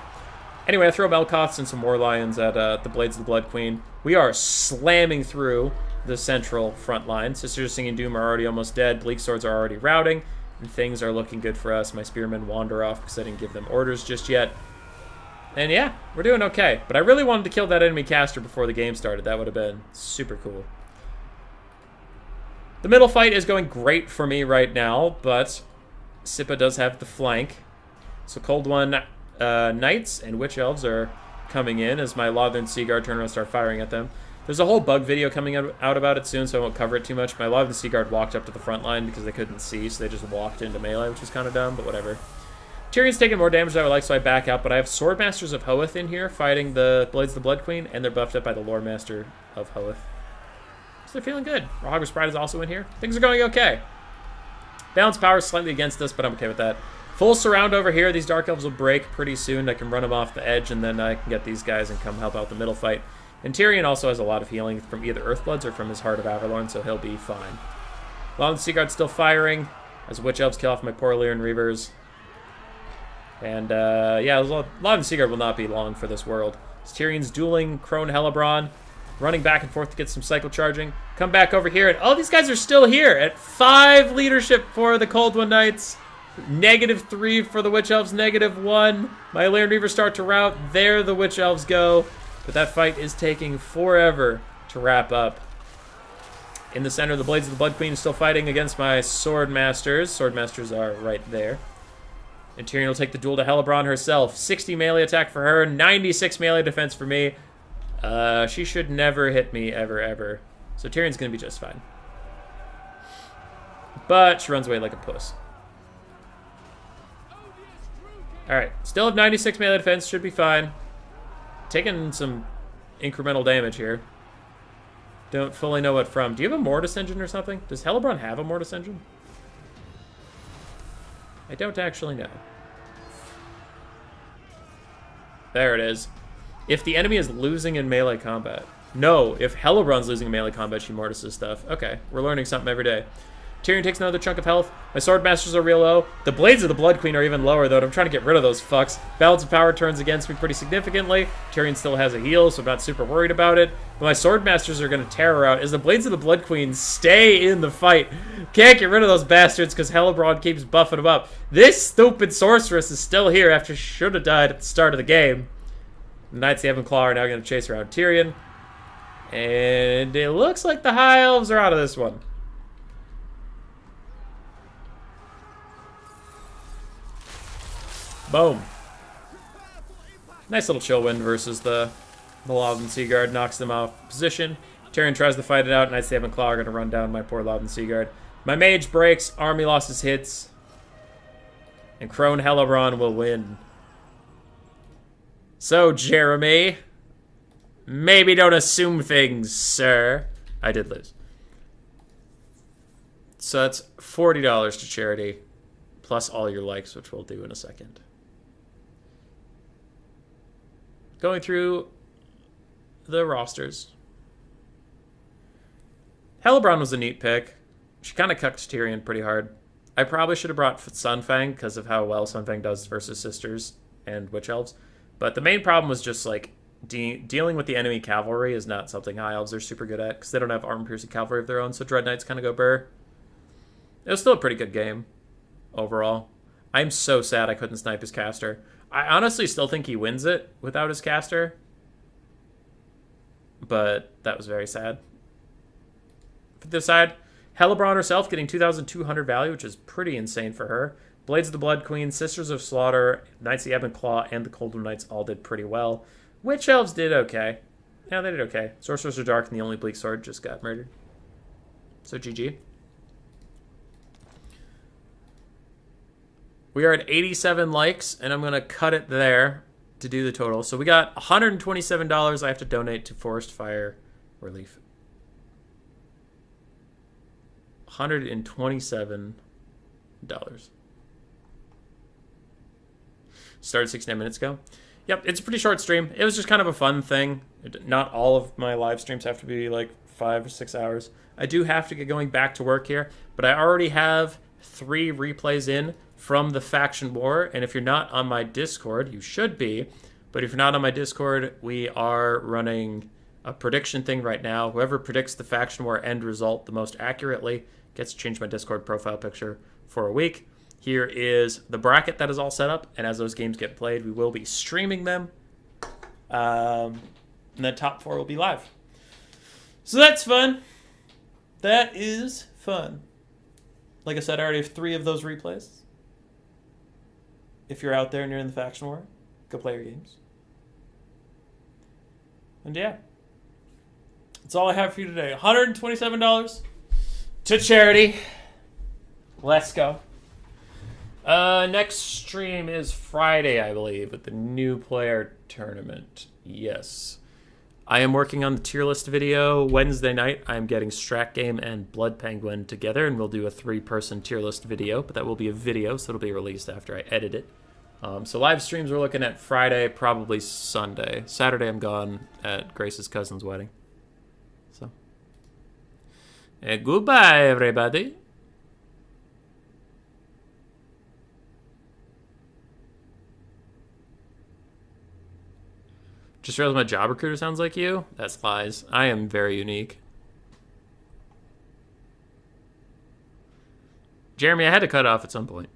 Anyway, I throw Melkoths and some War Lions at the Blades of the Blood Queen. We are slamming through the central front line. Sisters of Singing Doom are already almost dead. Bleak Swords are already routing. And things are looking good for us. My spearmen wander off because I didn't give them orders just yet. And yeah, we're doing okay. But I really wanted to kill that enemy caster before the game started. That would have been super cool. The middle fight is going great for me right now, but Sippa does have the flank. So Cold One Knights and Witch Elves are coming in as my Lothern Seaguard turn around and start firing at them. There's a whole bug video coming out about it soon, so I won't cover it too much. My Lothern Seaguard walked up to the front line because they couldn't see, so they just walked into melee, which was kind of dumb, but whatever. Tyrion's taking more damage than I would like, so I back out, but I have Swordmasters of Hoeth in here fighting the Blades of the Blood Queen, and they're buffed up by the Lore Master of Hoeth. So they're feeling good. Rawhogger's Pride is also in here. Things are going okay. Balance power is slightly against us, but I'm okay with that. Full surround over here. These Dark Elves will break pretty soon. I can run them off the edge, and then I can get these guys and come help out the middle fight. And Tyrion also has a lot of healing from either Earthbloods or from his Heart of Avalorn, so he'll be fine. Lothern Seaguard's still firing as Witch Elves kill off my poor Lyran Reavers. And, yeah, Lothern Seaguard will not be long for this world. As Tyrion's dueling Khorne Hellebron, running back and forth to get some cycle charging. Come back over here, and oh, these guys are still here at 5 leadership for the Cold One Knights. -3 for the Witch Elves, -1. My Lyran Reavers start to rout. There the Witch Elves go. But that fight is taking forever to wrap up. In the center, the Blades of the Blood Queen is still fighting against my Swordmasters. Swordmasters are right there. And Tyrion will take the duel to Hellebron herself. 60 melee attack for her, 96 melee defense for me. She should never hit me, ever, ever. So Tyrion's going to be just fine. But she runs away like a puss. Alright, still have 96 melee defense, should be fine. Taking some incremental damage here. Don't fully know what from. Do you have a Mortis engine or something? Does Hellebron have a Mortis engine? I don't actually know. There it is. If the enemy is losing in melee combat. No, if Hellebron's losing in melee combat, she Mortises stuff. Okay, we're learning something every day. Tyrion takes another chunk of health. My Swordmasters are real low. The Blades of the Blood Queen are even lower, though, and I'm trying to get rid of those fucks. Balance of power turns against me pretty significantly. Tyrion still has a heal, so I'm not super worried about it. But my Swordmasters are going to tear her out as the Blades of the Blood Queen stay in the fight. Can't get rid of those bastards because Hellebron keeps buffing them up. This stupid Sorceress is still here after she should have died at the start of the game. The Knights of the Ebon Claw are now going to chase around Tyrion. And it looks like the High Elves are out of this one. Boom. Nice little chill win versus the Lothern Seaguard. Knocks them off position. Tyrion tries to fight it out. Knights of the Ebon Claw are going to run down my poor Lothern Seaguard. My mage breaks. Army losses hits. And Khorne Hellebron will win. So, Jeremy, maybe don't assume things, sir. I did lose. So that's $40 to charity, plus all your likes, which we'll do in a second. Going through the rosters. Hellebron was a neat pick. She kind of cucked Tyrion pretty hard. I probably should have brought Sunfang because of how well Sunfang does versus Sisters and Witch Elves. But the main problem was just, like, dealing with the enemy cavalry is not something High Elves are super good at because they don't have armor-piercing cavalry of their own, so Dread Knights kind of go burr. It was still a pretty good game overall. I'm so sad I couldn't snipe his caster. I honestly still think he wins it without his caster. But that was very sad. For this side, Hellebron herself getting 2,200 value, which is pretty insane for her. Blades of the Blood Queen, Sisters of Slaughter, Knights of the Ebon Claw, and the Cold One Knights all did pretty well. Witch Elves did okay. Yeah, they did okay. Sorcerers are Dark, and the only Bleak Sword just got murdered. So GG. We are at 87 likes, and I'm going to cut it there to do the total. So we got $127 I have to donate to Forest Fire relief. $127. Started 69 minutes ago. Yep, it's a pretty short stream. It was just kind of a fun thing. Not all of my live streams have to be like 5 or 6 hours. I do have to get going back to work here, but I already have 3 replays in from the faction war, and if you're not on my Discord, you should be, but if you're not on my Discord, we are running a prediction thing right now. Whoever predicts the faction war end result the most accurately gets to change my Discord profile picture for a week. Here is the bracket that is all set up, and as those games get played, we will be streaming them. And the top 4 will be live. So that's fun. That is fun. Like I said, I already have 3 of those replays. If you're out there and you're in the faction war, go play your games. And yeah. That's all I have for you today. $127 to charity. Let's go. Next stream is Friday, I believe, with the new player tournament. Yes. I am working on the tier list video. Wednesday night, I'm getting Strat Game and Blood Penguin together, and we'll do a 3-person tier list video, but that will be a video, so it'll be released after I edit it. So live streams, we're looking at Friday, probably Sunday. Saturday, I'm gone at Grace's cousin's wedding. So, goodbye, everybody. Just realized my job recruiter sounds like you? That's lies. I am very unique. Jeremy, I had to cut it off at some point.